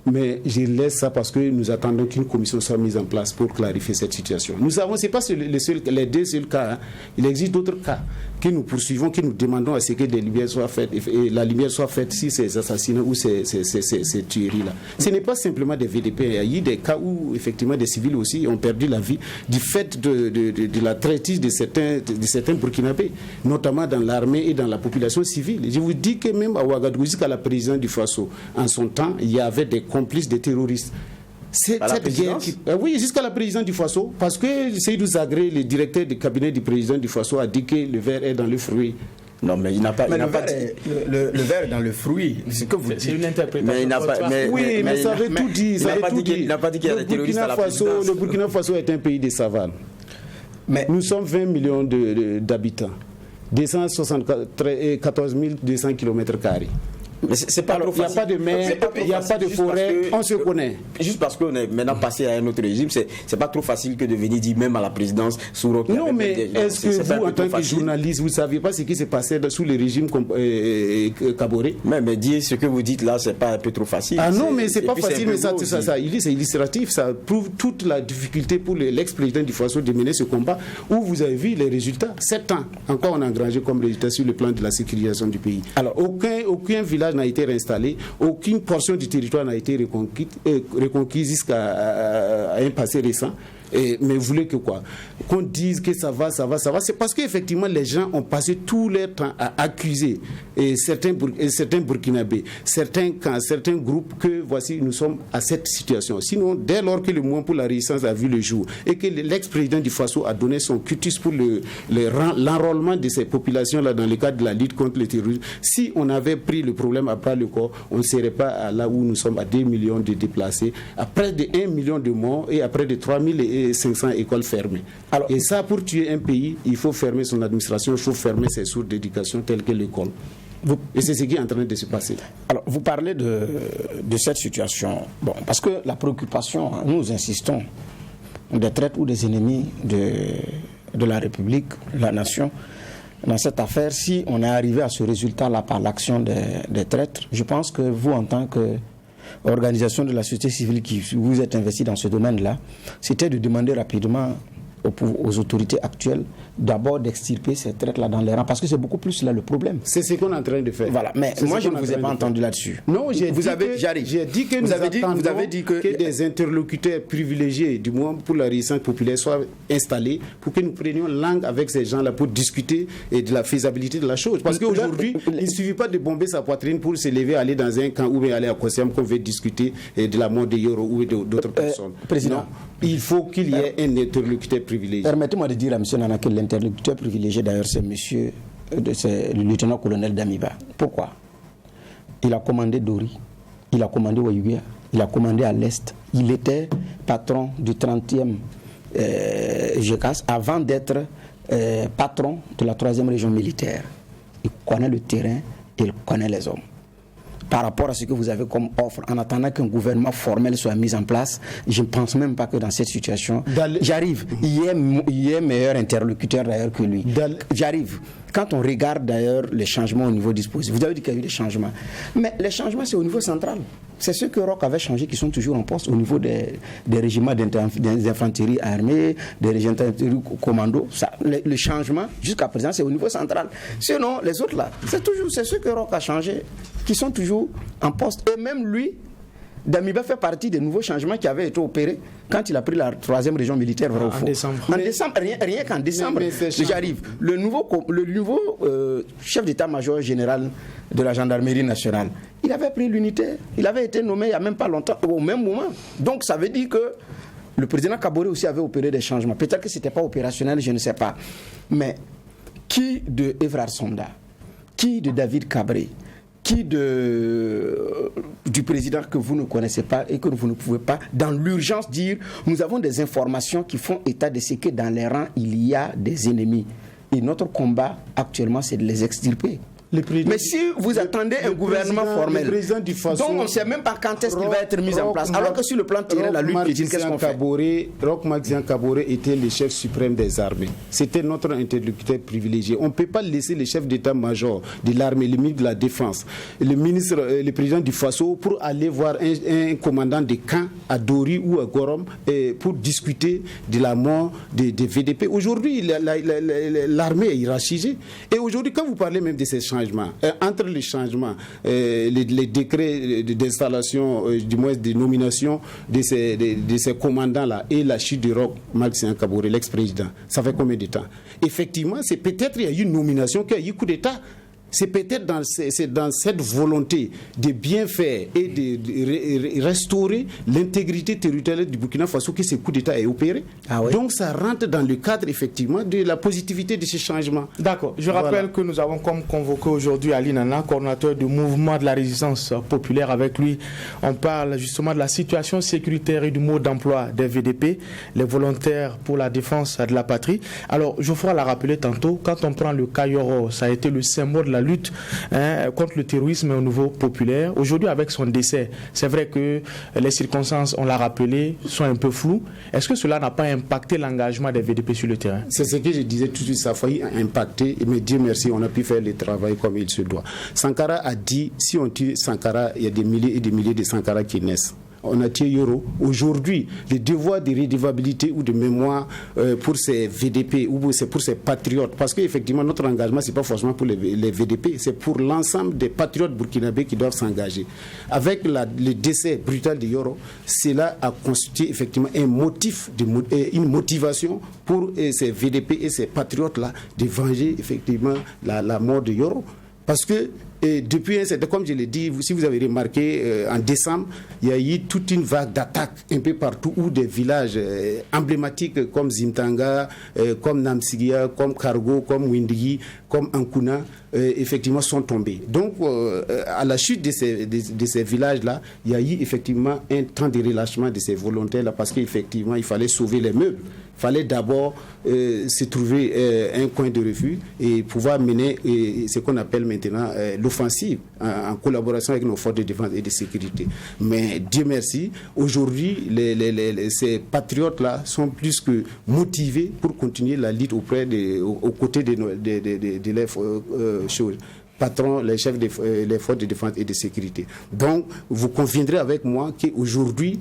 Mais je laisse ça parce que nous attendons qu'une commission soit mise en place pour clarifier cette situation. Nous avons, c'est pas les deux seuls cas. Hein. Il existe d'autres cas que nous poursuivons, que nous demandons à ce que des lumières soient faites et la lumière soit faite si ces assassinats ou ces tueries-là. Ce n'est pas simplement des VDP. Il y a eu des cas où effectivement des civils aussi ont perdu la vie du fait de la traîtrise de certains Burkinabés, notamment dans l'armée et dans la population civile. Je vous dis que même à Ouagadougou, jusqu'à la présidence du Faso, en son temps, il y avait des complices des terroristes. Cette guerre oui, jusqu'à la présidence du Faso, parce que Seydou Zagré, le directeur du cabinet du président du Faso, a dit que le verre est dans le fruit. Non, mais il n'a pas, le verre est dans le fruit. C'est ce que vous dites. C'est une interprétation. Mais il n'a pas, mais ça veut tout dire. Il n'a pas dit qu'il y a des terroristes à la présidence. Le Burkina Faso est un pays de savane. Mais nous sommes 20 millions d'habitants. 274 200 km². Mais c'est pas trop facile. Il n'y a pas de mer, il n'y a pas de forêt, on se connaît. Juste parce qu'on est maintenant passé à un autre régime, c'est pas trop facile que de venir dire même à la présidence sous Non, mais est-ce que vous, en tant que journaliste, vous ne saviez pas ce qui s'est passé sous le régime Kaboré? Mais dire ce que vous dites là, c'est pas un peu trop facile. Ah non, mais c'est pas facile, mais c'est illustratif, ça prouve toute la difficulté pour l'ex-président du Faso de mener ce combat, où vous avez vu les résultats. 7 ans, encore on a engrangé comme résultat sur le plan de la sécurisation du pays. Alors, aucun village n'a été réinstallé, aucune portion du territoire n'a été reconquise jusqu'à un passé récent. Mais vous voulez que quoi? Qu'on dise que ça va, c'est parce qu'effectivement les gens ont passé tout leur temps à accuser certains Burkinabés, certains camps, certains groupes que voici nous sommes à cette situation. Sinon, dès lors que le mouvement pour la résistance a vu le jour et que l'ex-président du Faso a donné son cutus pour l'enrôlement de ces populations-là dans le cadre de la lutte contre le terrorisme, si on avait pris le problème à bras le corps, on ne serait pas là où nous sommes à 2 millions de déplacés, à près de 1 million de morts et à près de 3500 écoles fermées. Alors, et ça, pour tuer un pays, il faut fermer son administration, il faut fermer ses sources d'éducation telles que l'école. Et c'est ce qui est en train de se passer. Alors, vous parlez de cette situation. Bon, parce que la préoccupation, nous insistons, des traîtres ou des ennemis de la République, de la nation, dans cette affaire, si on est arrivé à ce résultat-là par l'action des traîtres, je pense que vous, en tant que organisation de la société civile qui vous êtes investi dans ce domaine-là, c'était de demander rapidement aux autorités actuelles d'abord d'extirper ces traites-là dans les rangs, parce que c'est beaucoup plus là le problème. C'est ce qu'on est en train de faire. Voilà, mais moi je ne vous ai pas entendu là-dessus. Non, j'ai dit que nous attendons que des interlocuteurs privilégiés, du moins pour la résistance populaire, soient installés pour que nous prenions langue avec ces gens-là pour discuter de la faisabilité de la chose. Parce qu'aujourd'hui, il ne suffit pas de bomber sa poitrine pour se lever, aller dans un camp ou bien aller à Kossiam qu'on veut discuter de la mort de Yoro ou d'autres personnes. Président, non, il faut qu'il y ait un interlocuteur privilégié. Permettez-moi de dire à M. Nana que l'interlocuteur privilégié d'ailleurs c'est le lieutenant-colonel Damiba. Pourquoi? Il a commandé Dori, il a commandé Wayugia, il a commandé à l'Est. Il était patron du 30e GECAS avant d'être patron de la 3e région militaire. Il connaît le terrain, il connaît les hommes. Par rapport à ce que vous avez comme offre, en attendant qu'un gouvernement formel soit mis en place, je ne pense même pas que dans cette situation, j'arrive. Il y a meilleur interlocuteur d'ailleurs que lui. J'arrive. Quand on regarde d'ailleurs les changements au niveau dispositif, vous avez dit qu'il y a eu des changements. Mais les changements, c'est au niveau central. C'est ceux que Roch avait changé qui sont toujours en poste au niveau des régiments d'infanterie armée, des régiments d'infanterie commando. Le changement, jusqu'à présent, c'est au niveau central. Sinon, les autres là, c'est ceux que Roch a changé qui sont toujours en poste. Et même lui, Damiba fait partie des nouveaux changements qui avaient été opérés quand il a pris la 3e région militaire vers en décembre. En décembre, rien qu'en décembre, j'arrive. Le nouveau chef d'état-major général de la gendarmerie nationale, il avait pris l'unité, il avait été nommé il n'y a même pas longtemps, au même moment. Donc ça veut dire que le président Kaboré aussi avait opéré des changements. Peut-être que ce n'était pas opérationnel, je ne sais pas. Mais qui de Evrard Sonda, qui de David Cabré, qui du président que vous ne connaissez pas et que vous ne pouvez pas, dans l'urgence, dire nous avons des informations qui font état de ce que dans les rangs, il y a des ennemis. Et notre combat actuellement, c'est de les extirper. Mais si vous attendez un gouvernement formel, donc on ne sait même pas quand est-ce qu'il va être mis en place. Alors que sur le plan terrain, la lutte piétine, qu'est-ce qu'on fait? Roch Marc Kaboré était le chef suprême des armées. C'était notre interlocuteur privilégié. On ne peut pas laisser le chef d'état-major de l'armée, le ministre de la Défense, le président du Faso pour aller voir un commandant de camp à Dori ou à Gorom pour discuter de la mort des VDP. Aujourd'hui, l'armée est hiérarchisée. Et aujourd'hui, quand vous parlez même de ces changements, entre les changements, les décrets d'installation, du moins de nomination de ces commandants-là et la chute de Roch Marc Kaboré, l'ex-président, ça fait combien de temps? Effectivement, c'est peut-être il y a eu une nomination qui a eu coup d'État. C'est peut-être dans cette volonté de bien faire et de restaurer l'intégrité territoriale du Burkina Faso que ce coup d'État est opéré. Ah oui. Donc ça rentre dans le cadre effectivement de la positivité de ces changements. D'accord. Je rappelle que nous avons comme convoqué aujourd'hui Ali Nana, coordonnateur du mouvement de la résistance populaire. Avec lui, on parle justement de la situation sécuritaire et du mode d'emploi des VDP, les volontaires pour la défense de la patrie. Alors, Geoffroy l'a rappelé tantôt, quand on prend le cas Yoro, ça a été le symbole de la lutte contre le terrorisme au niveau populaire. Aujourd'hui, avec son décès, c'est vrai que les circonstances, on l'a rappelé, sont un peu floues. Est-ce que cela n'a pas impacté l'engagement des VDP sur le terrain? C'est ce que je disais tout de suite, ça a failli impacter, mais Dieu merci, on a pu faire le travail comme il se doit. Sankara a dit, si on tue Sankara, il y a des milliers et des milliers de Sankara qui naissent. On a tué Yoro. Aujourd'hui, le devoir de redevabilité ou de mémoire pour ces VDP ou pour ces patriotes, parce qu'effectivement, notre engagement, ce n'est pas forcément pour les VDP, c'est pour l'ensemble des patriotes burkinabés qui doivent s'engager. Avec le décès brutal de Yoro, cela a constitué effectivement un motif, une motivation pour ces VDP et ces patriotes-là de venger effectivement la mort de Yoro. Parce que depuis, comme je l'ai dit, si vous avez remarqué, en décembre, il y a eu toute une vague d'attaques un peu partout où des villages emblématiques comme Zimtanga, comme Namsigia, comme Kargo, comme Windigi, comme Ankuna, effectivement sont tombés. Donc, à la chute de ces villages-là, il y a eu effectivement un temps de relâchement de ces volontaires-là parce qu'effectivement, il fallait sauver les meubles. Il fallait d'abord se trouver un coin de refuge et pouvoir mener ce qu'on appelle maintenant l'offensive en collaboration avec nos forces de défense et de sécurité. Mais Dieu merci, aujourd'hui, ces patriotes-là sont plus que motivés pour continuer la lutte aux côtés de leurs choses. Patrons, les chefs des forces de défense et de sécurité. Donc, vous conviendrez avec moi qu'aujourd'hui,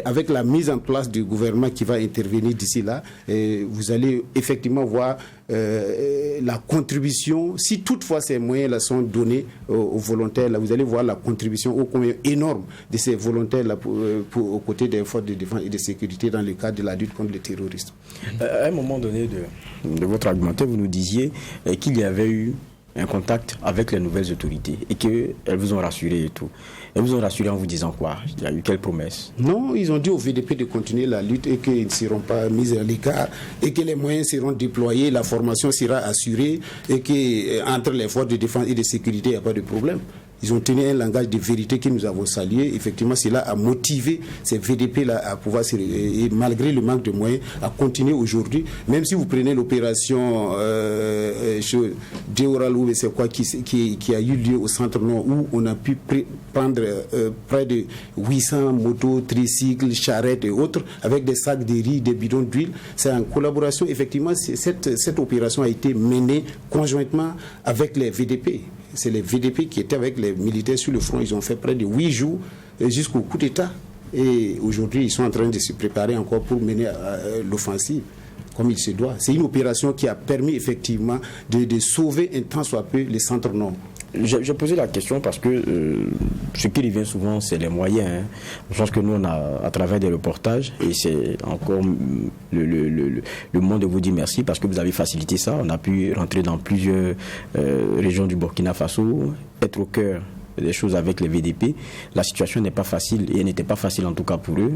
avec la mise en place du gouvernement qui va intervenir d'ici là, vous allez effectivement voir la contribution, si toutefois ces moyens-là sont donnés aux volontaires, là, vous allez voir la contribution ô combien énorme de ces volontaires-là aux côtés des forces de défense et de sécurité dans le cadre de la lutte contre le terrorisme. À un moment donné de votre argumentaire, vous nous disiez qu'il y avait eu un contact avec les nouvelles autorités et qu'elles vous ont rassuré et tout. Elles vous ont rassuré en vous disant quoi? Il y a eu quelle promesse? Non, ils ont dit au VDP de continuer la lutte et qu'ils ne seront pas mis à l'écart et que les moyens seront déployés, la formation sera assurée et qu'entre les forces de défense et de sécurité, il n'y a pas de problème. Ils ont tenu un langage de vérité que nous avons salué. Effectivement, cela a motivé ces VDP-là à pouvoir, et malgré le manque de moyens, à continuer aujourd'hui. Même si vous prenez l'opération Dioral ou c'est quoi qui a eu lieu au centre nord où on a pu prendre près de 800 motos, tricycles, charrettes et autres avec des sacs de riz, des bidons d'huile. C'est en collaboration. Effectivement, cette opération a été menée conjointement avec les VDP. C'est les VDP qui étaient avec les militaires sur le front. Ils ont fait près de 8 jours jusqu'au coup d'État. Et aujourd'hui, ils sont en train de se préparer encore pour mener l'offensive comme il se doit. C'est une opération qui a permis effectivement de sauver un tant soit peu les centres nord. J'ai posé la question parce que ce qui revient souvent, c'est les moyens. Hein. Je pense que nous, on a, à travers des reportages, et c'est encore le moment de vous dire merci parce que vous avez facilité ça. On a pu rentrer dans plusieurs régions du Burkina Faso, être au cœur des choses avec les VDP. La situation n'est pas facile et elle n'était pas facile en tout cas pour eux.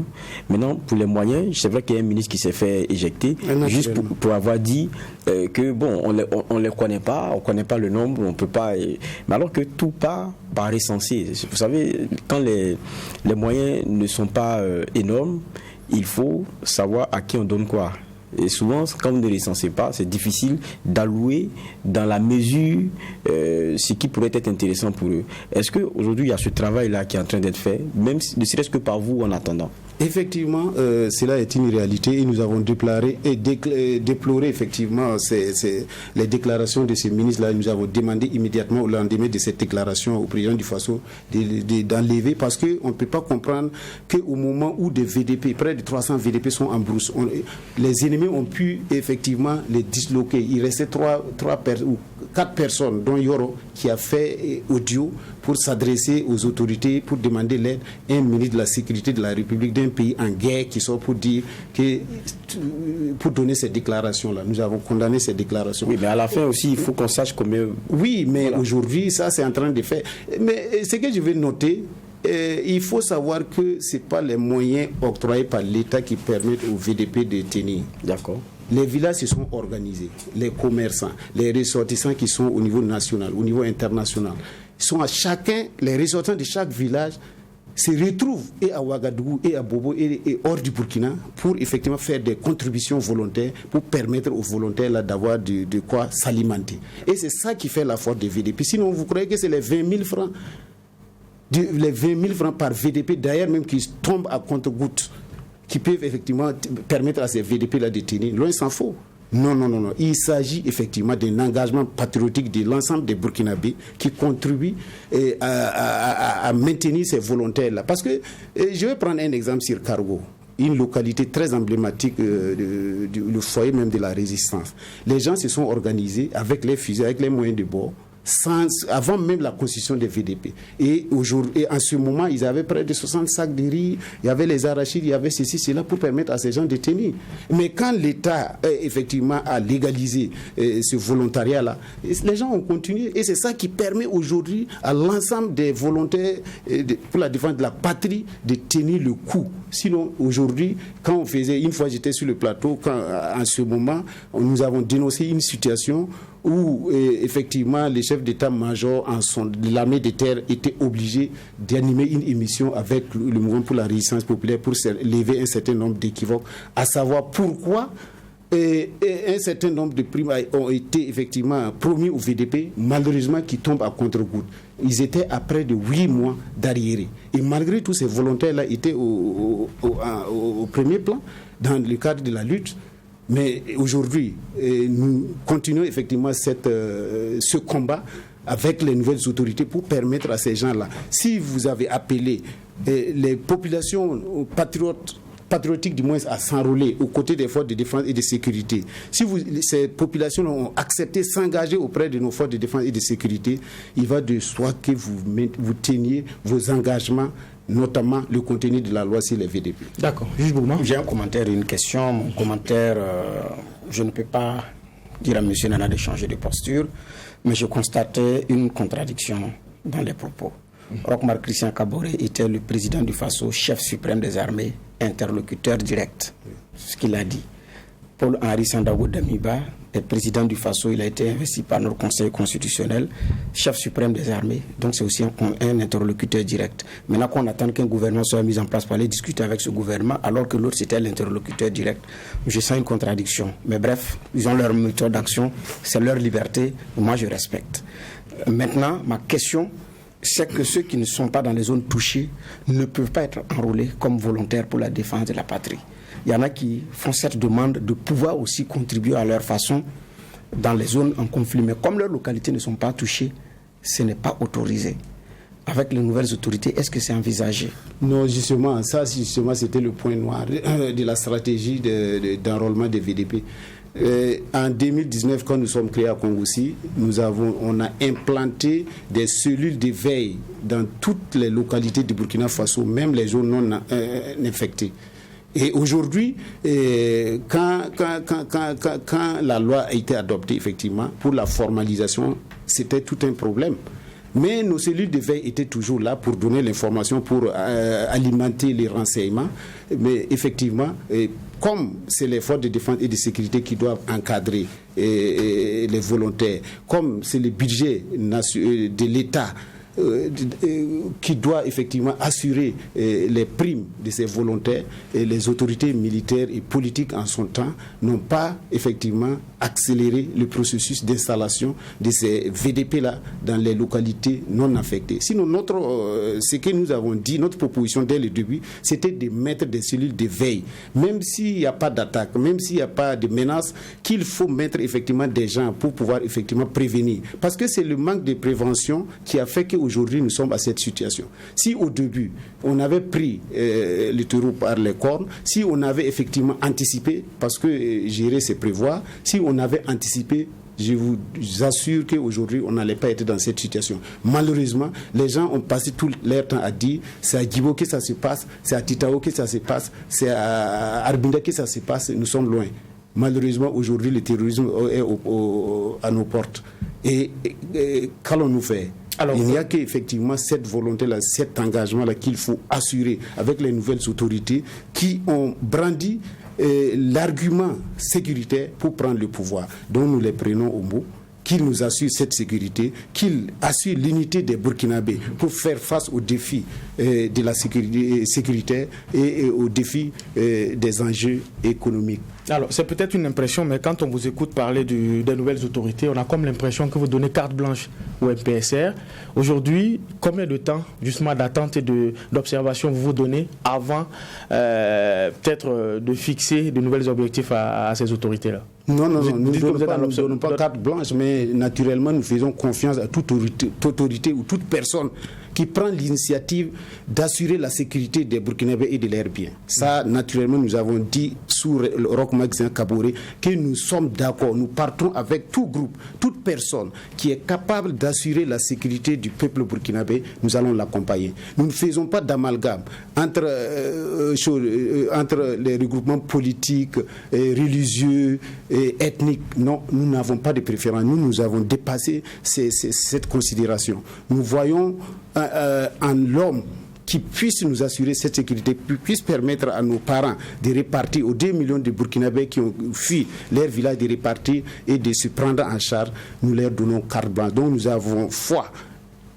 Maintenant, pour les moyens, c'est vrai qu'il y a un ministre qui s'est fait éjecter juste pour avoir dit que bon, on les connaît pas, on connaît pas le nombre, on peut pas. Mais alors que tout part par essentiel. Vous savez, quand les moyens ne sont pas énormes, il faut savoir à qui on donne quoi. Et souvent, quand vous ne recensez pas, c'est difficile d'allouer dans la mesure ce qui pourrait être intéressant pour eux. Est-ce qu'aujourd'hui, il y a ce travail-là qui est en train d'être fait, même ne serait-ce que par vous en attendant? Effectivement, cela est une réalité et nous avons déploré effectivement les déclarations de ces ministres-là. Nous avons demandé immédiatement au lendemain de cette déclaration au président du Faso d'enlever, parce qu'on ne peut pas comprendre qu'au moment où des VDP, près de 300 VDP sont en brousse, les ennemis ont pu effectivement les disloquer. Il restait 4 personnes, dont Yoro, qui a fait audio pour s'adresser aux autorités, pour demander l'aide, un ministre de la Sécurité de la République d'un pays en guerre qui sort pour dire pour donner ces déclarations-là. Nous avons condamné ces déclarations. Oui, mais à la fin aussi, il faut qu'on sache combien... Oui, mais aujourd'hui, ça c'est en train de faire. Mais ce que je vais noter, il faut savoir que ce n'est pas les moyens octroyés par l'État qui permettent aux VDP de tenir. D'accord. Les villages se sont organisés, les commerçants, les ressortissants qui sont au niveau national, au niveau international. Ils sont à chacun, les ressortissants de chaque village se retrouvent et à Ouagadougou et à Bobo et hors du Burkina pour effectivement faire des contributions volontaires pour permettre aux volontaires là d'avoir de quoi s'alimenter. Et c'est ça qui fait la force des VDP. Sinon, vous croyez que c'est les 20 000 francs, les 20 000 francs par VDP, d'ailleurs même qui tombent à compte-gouttes, qui peuvent effectivement permettre à ces VDP-là de tenir. Loin s'en faut. Non. Il s'agit effectivement d'un engagement patriotique de l'ensemble des Burkinabés qui contribue à maintenir ces volontaires-là. Parce que, je vais prendre un exemple sur Cargo, une localité très emblématique, le foyer même de la résistance. Les gens se sont organisés avec les fusils, avec les moyens de bord, avant même la constitution des VDP. Et en ce moment, ils avaient près de 60 sacs de riz, il y avait les arachides, il y avait ceci, cela, pour permettre à ces gens de tenir. Mais quand l'État, effectivement, a légalisé ce volontariat-là, les gens ont continué. Et c'est ça qui permet aujourd'hui à l'ensemble des volontaires pour la défense de la patrie de tenir le coup. Sinon, aujourd'hui, quand on faisait, une fois j'étais sur le plateau, en ce moment, nous avons dénoncé une situation où effectivement les chefs d'état-major de l'armée de terre étaient obligés d'animer une émission avec le mouvement pour la résistance populaire pour lever un certain nombre d'équivoques, à savoir pourquoi un certain nombre de primes ont été effectivement promis au VDP, malheureusement qui tombent à contre-gouttes. Ils étaient à près de 8 mois d'arriérés. Et malgré tous ces volontaires-là étaient au premier plan dans le cadre de la lutte. Mais aujourd'hui, nous continuons effectivement ce combat avec les nouvelles autorités pour permettre à ces gens-là, si vous avez appelé les populations patriotiques du moins à s'enrôler aux côtés des forces de défense et de sécurité, si ces populations ont accepté s'engager auprès de nos forces de défense et de sécurité, il va de soi que vous teniez vos engagements, notamment le contenu de la loi sur les VDP. D'accord. Juge Bourma. J'ai un commentaire et une question. Mon commentaire, je ne peux pas dire à M. Nana de changer de posture, mais je constatais une contradiction dans les propos. Roch-Marc Christian Kaboré était le président du Faso, chef suprême des armées, interlocuteur direct. Ce qu'il a dit. Paul-Henri Sandaogo Damiba est président du Faso, il a été investi par notre Conseil constitutionnel, chef suprême des armées, donc c'est aussi un interlocuteur direct. Maintenant qu'on attend qu'un gouvernement soit mis en place pour aller discuter avec ce gouvernement, alors que l'autre c'était l'interlocuteur direct, je sens une contradiction. Mais bref, ils ont leur méthode d'action, c'est leur liberté, moi je respecte. Maintenant, ma question, c'est que ceux qui ne sont pas dans les zones touchées ne peuvent pas être enrôlés comme volontaires pour la défense de la patrie. Il y en a qui font cette demande de pouvoir aussi contribuer à leur façon dans les zones en conflit. Mais comme leurs localités ne sont pas touchées, ce n'est pas autorisé. Avec les nouvelles autorités, est-ce que c'est envisagé? Non, justement, ça c'était le point noir de la stratégie d'enrôlement des VDP. En 2019, quand nous sommes créés à Kongoussi, on a implanté des cellules de veille dans toutes les localités du Burkina Faso, même les zones non infectées. Et aujourd'hui, quand la loi a été adoptée, effectivement, pour la formalisation, c'était tout un problème. Mais nos cellules de veille étaient toujours là pour donner l'information, pour alimenter les renseignements. Mais effectivement, comme c'est les forces de défense et de sécurité qui doivent encadrer les volontaires, comme c'est le budget de l'État qui doit effectivement assurer les primes de ces volontaires, et les autorités militaires et politiques en son temps n'ont pas effectivement accéléré le processus d'installation de ces VDP-là dans les localités non affectées. Sinon, ce que nous avons dit, notre proposition dès le début, c'était de mettre des cellules de veille, même s'il n'y a pas d'attaque, même s'il n'y a pas de menace, qu'il faut mettre effectivement des gens pour pouvoir effectivement prévenir. Parce que c'est le manque de prévention qui a fait qu'aujourd'hui nous sommes à cette situation. Si au début on avait pris le taureau par les cornes, si on avait effectivement anticipé, parce que gérer c'est prévoir, si on avait anticipé, je vous assure qu'aujourd'hui, on n'allait pas être dans cette situation. Malheureusement, les gens ont passé tout leur temps à dire c'est à Djibo que ça se passe, c'est à Titao que ça se passe, c'est à Arbinda que ça se passe, nous sommes loin. Malheureusement, aujourd'hui, le terrorisme est à nos portes. Et qu'allons-nous faire? Alors, il n'y a qu'effectivement cette volonté-là, cet engagement-là qu'il faut assurer avec les nouvelles autorités qui ont brandi l'argument sécuritaire pour prendre le pouvoir. Donc nous les prenons au mot, qu'ils nous assurent cette sécurité, qu'ils assurent l'unité des Burkinabés pour faire face aux défis de la sécurité sécuritaire et aux défis des enjeux économiques. Alors, c'est peut-être une impression, mais quand on vous écoute parler des nouvelles autorités, on a comme l'impression que vous donnez carte blanche au MPSR. Aujourd'hui, combien de temps, justement, d'attente et d'observation vous donnez avant peut-être de fixer de nouveaux objectifs à ces autorités-là? Non, nous ne donnons pas carte blanche, mais naturellement, nous faisons confiance à toute autorité ou toute personne qui prend l'initiative d'assurer la sécurité des Burkinabés et de leurs biens. Ça, naturellement, nous avons dit sous le Roch Marc Kaboré que nous sommes d'accord, nous partons avec tout groupe, toute personne qui est capable d'assurer la sécurité du peuple burkinabé, nous allons l'accompagner. Nous ne faisons pas d'amalgame entre les regroupements politiques, religieux, ethniques. Non, nous n'avons pas de préférence. Nous avons dépassé cette considération. Nous voyons en l'homme qui puisse nous assurer cette sécurité, puisse permettre à nos parents de répartir aux 2 millions de Burkinabés qui ont fui leur village, de répartir et de se prendre en charge. Nous leur donnons carte blanche. Donc nous avons foi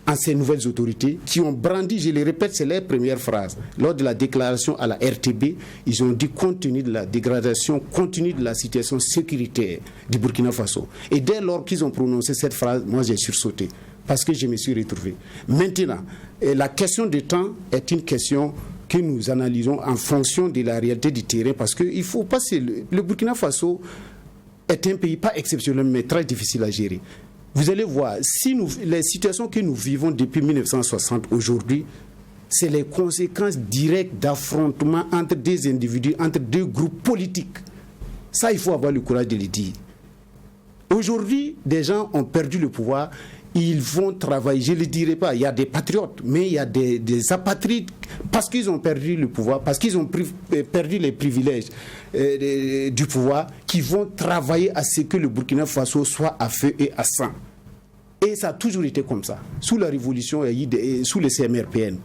en ces nouvelles autorités qui ont brandi, je le répète, c'est leur première phrase. Lors de la déclaration à la RTB, ils ont dit compte tenu de la dégradation continue de la situation sécuritaire du Burkina Faso. Et dès lors qu'ils ont prononcé cette phrase, moi j'ai sursauté parce que je me suis retrouvé. Maintenant, la question de temps est une question que nous analysons en fonction de la réalité du terrain parce qu'il ne faut pas... Le Burkina Faso est un pays pas exceptionnel mais très difficile à gérer. Vous allez voir, les situations que nous vivons depuis 1960 aujourd'hui, c'est les conséquences directes d'affrontements entre des individus, entre deux groupes politiques. Ça, il faut avoir le courage de le dire. Aujourd'hui, des gens ont perdu le pouvoir, ils vont travailler, je ne le dirai pas, il y a des patriotes, mais il y a des apatrides, parce qu'ils ont perdu le pouvoir, parce qu'ils ont perdu les privilèges du pouvoir, qui vont travailler à ce que le Burkina Faso soit à feu et à sang. Et ça a toujours été comme ça. Sous la révolution, sous le CMRPN,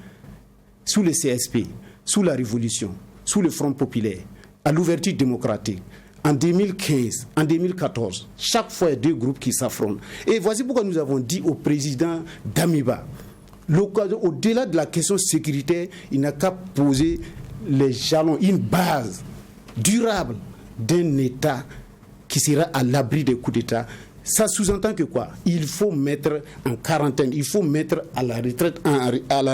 sous le CSP, sous la révolution, sous le Front populaire, à l'ouverture démocratique, en 2015, en 2014, chaque fois il y a deux groupes qui s'affrontent. Et voici pourquoi nous avons dit au président Damiba, au-delà de la question sécuritaire, il n'a qu'à poser les jalons, une base durable d'un État qui sera à l'abri des coups d'État. Ça sous-entend que quoi? Il faut mettre en quarantaine, il faut mettre à la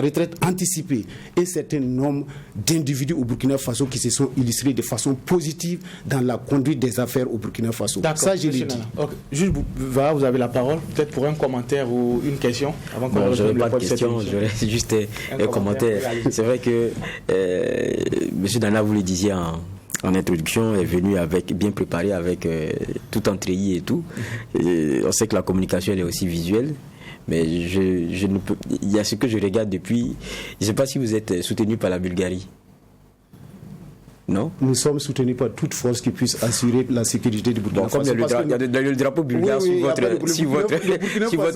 retraite anticipée un certain nombre d'individus au Burkina Faso qui se sont illustrés de façon positive dans la conduite des affaires au Burkina Faso. Ça, je l'ai dit. Okay. Juge Bouvara, vous avez la parole, peut-être pour un commentaire ou une question avant qu'on je n'aurai pas de question, j'aurais juste un commentaire. C'est vrai que M. Dana, vous le disiez en introduction, est venu bien préparé avec tout en treillis et tout. Et on sait que la communication elle est aussi visuelle, mais je ne peux. Il y a ce que je regarde depuis. Je ne sais pas si vous êtes soutenu par la Bulgarie. non? Nous sommes soutenus par toute force qui puisse assurer la sécurité du Burkina Faso. Comme il y a le drapeau bulgare sur votre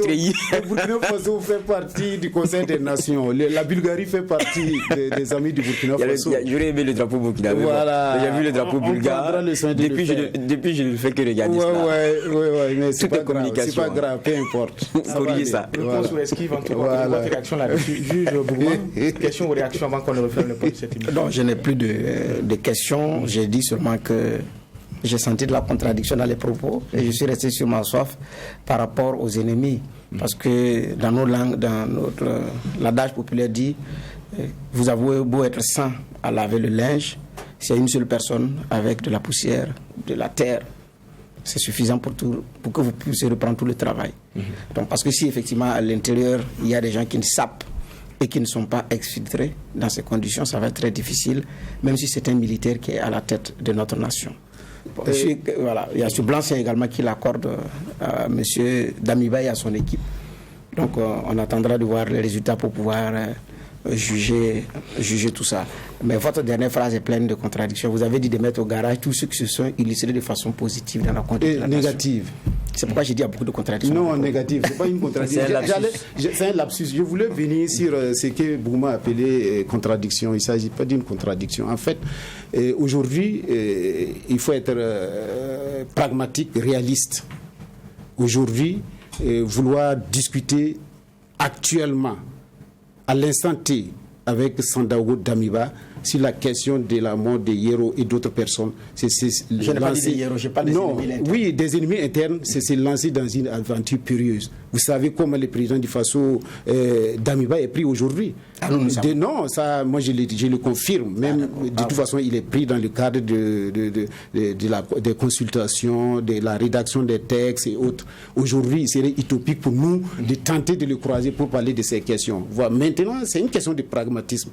pays. Le Burkina Faso fait partie du Conseil des Nations. La Bulgarie fait partie des amis du Burkina Faso. J'aurais aimé le drapeau burkinabé. Voilà. J'ai vu le drapeau bulgare. Depuis, je ne fais que regarder ça. Oui, mais c'est pas grave. C'est pas grave, peu importe. Corrigez ça. Le point sur l'esquive, en tout cas, votre réaction là-dessus. Juge Bougouin, questions ou réactions avant qu'on ne referme le point de cette émission? Non, je n'ai plus de questions. J'ai dit seulement que j'ai senti de la contradiction dans les propos et je suis resté sur ma soif par rapport aux ennemis. Parce que dans nos langues, l'adage populaire dit vous avez beau être 100 à laver le linge, s'il y a une seule personne avec de la poussière, de la terre, c'est suffisant pour que vous puissiez reprendre tout le travail. Donc, parce que si effectivement à l'intérieur il y a des gens qui ne sapent et qui ne sont pas exfiltrés, dans ces conditions, ça va être très difficile, même si c'est un militaire qui est à la tête de notre nation. Voilà. Il y a ce Blanc-Seing également qui l'accorde à M. Damiba et à son équipe. Donc on attendra de voir les résultats pour pouvoir juger tout ça. Mais votre dernière phrase est pleine de contradictions. Vous avez dit de mettre au garage tous ceux qui se sont illustrés de façon positive dans la conduite. Négative. C'est pourquoi j'ai dit il y a beaucoup de contradictions. Non, négative. C'est pas une contradiction. C'est un lapsus. Je voulais venir sur ce que Bouma a appelé contradiction. Il ne s'agit pas d'une contradiction. En fait, aujourd'hui, il faut être pragmatique, réaliste. Aujourd'hui, vouloir discuter actuellement, à l'instant T, avec Sandaogo Damiba, sur la question de la mort de Yero et d'autres personnes. Je n'ai pas dit de Yero, je parle des ennemis internes. Oui, des ennemis internes, c'est se lancer dans une aventure périlleuse. Vous savez comment le président du Faso, Damiba, est pris aujourd'hui. Non, ça, moi je le confirme. Même de toute façon, il est pris dans le cadre des consultations, de la rédaction des textes et autres. Aujourd'hui, il serait utopique pour nous de tenter de le croiser pour parler de ces questions. Voilà. Maintenant, c'est une question de pragmatisme.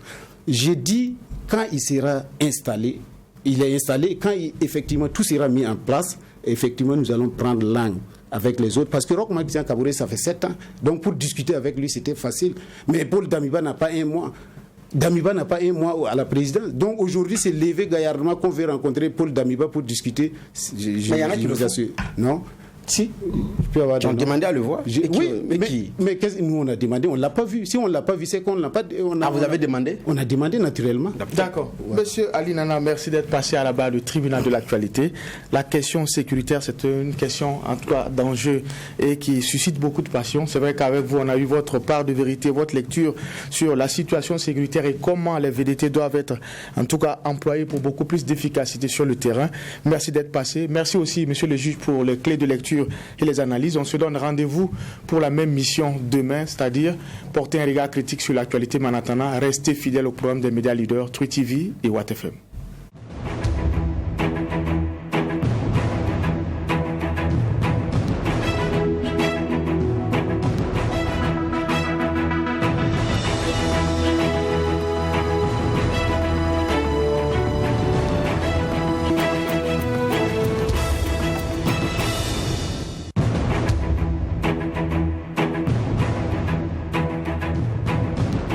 J'ai dit, quand il sera installé, il est installé, quand effectivement tout sera mis en place, effectivement nous allons prendre langue avec les autres. Parce que Roch Marc Christian Kaboré, ça fait 7 ans. Donc pour discuter avec lui, c'était facile. Mais Paul Damiba n'a pas un mois. Damiba n'a pas un mois à la présidence. Donc aujourd'hui, c'est levé gaillardement qu'on veut rencontrer Paul Damiba pour discuter. Mais il y en a qui le font. Non. Si, tu as demandé à le voir. Mais qu'est-ce que nous on a demandé? On ne l'a pas vu. Si on ne l'a pas vu, c'est qu'on ne l'a pas. Vous avez demandé? On a demandé naturellement. D'accord. Ouais. Monsieur Ali Nana, merci d'être passé à la barre du tribunal de l'actualité. La question sécuritaire, c'est une question en tout cas d'enjeu et qui suscite beaucoup de passion. C'est vrai qu'avec vous, on a eu votre part de vérité, votre lecture sur la situation sécuritaire et comment les VDT doivent être en tout cas employés pour beaucoup plus d'efficacité sur le terrain. Merci d'être passé. Merci aussi, monsieur le juge, pour les clés de lecture et les analyses. On se donne rendez-vous pour la même mission demain, c'est-à-dire porter un regard critique sur l'actualité, mais en attendant, rester fidèle au programme des médias leaders, True TV et Watt FM.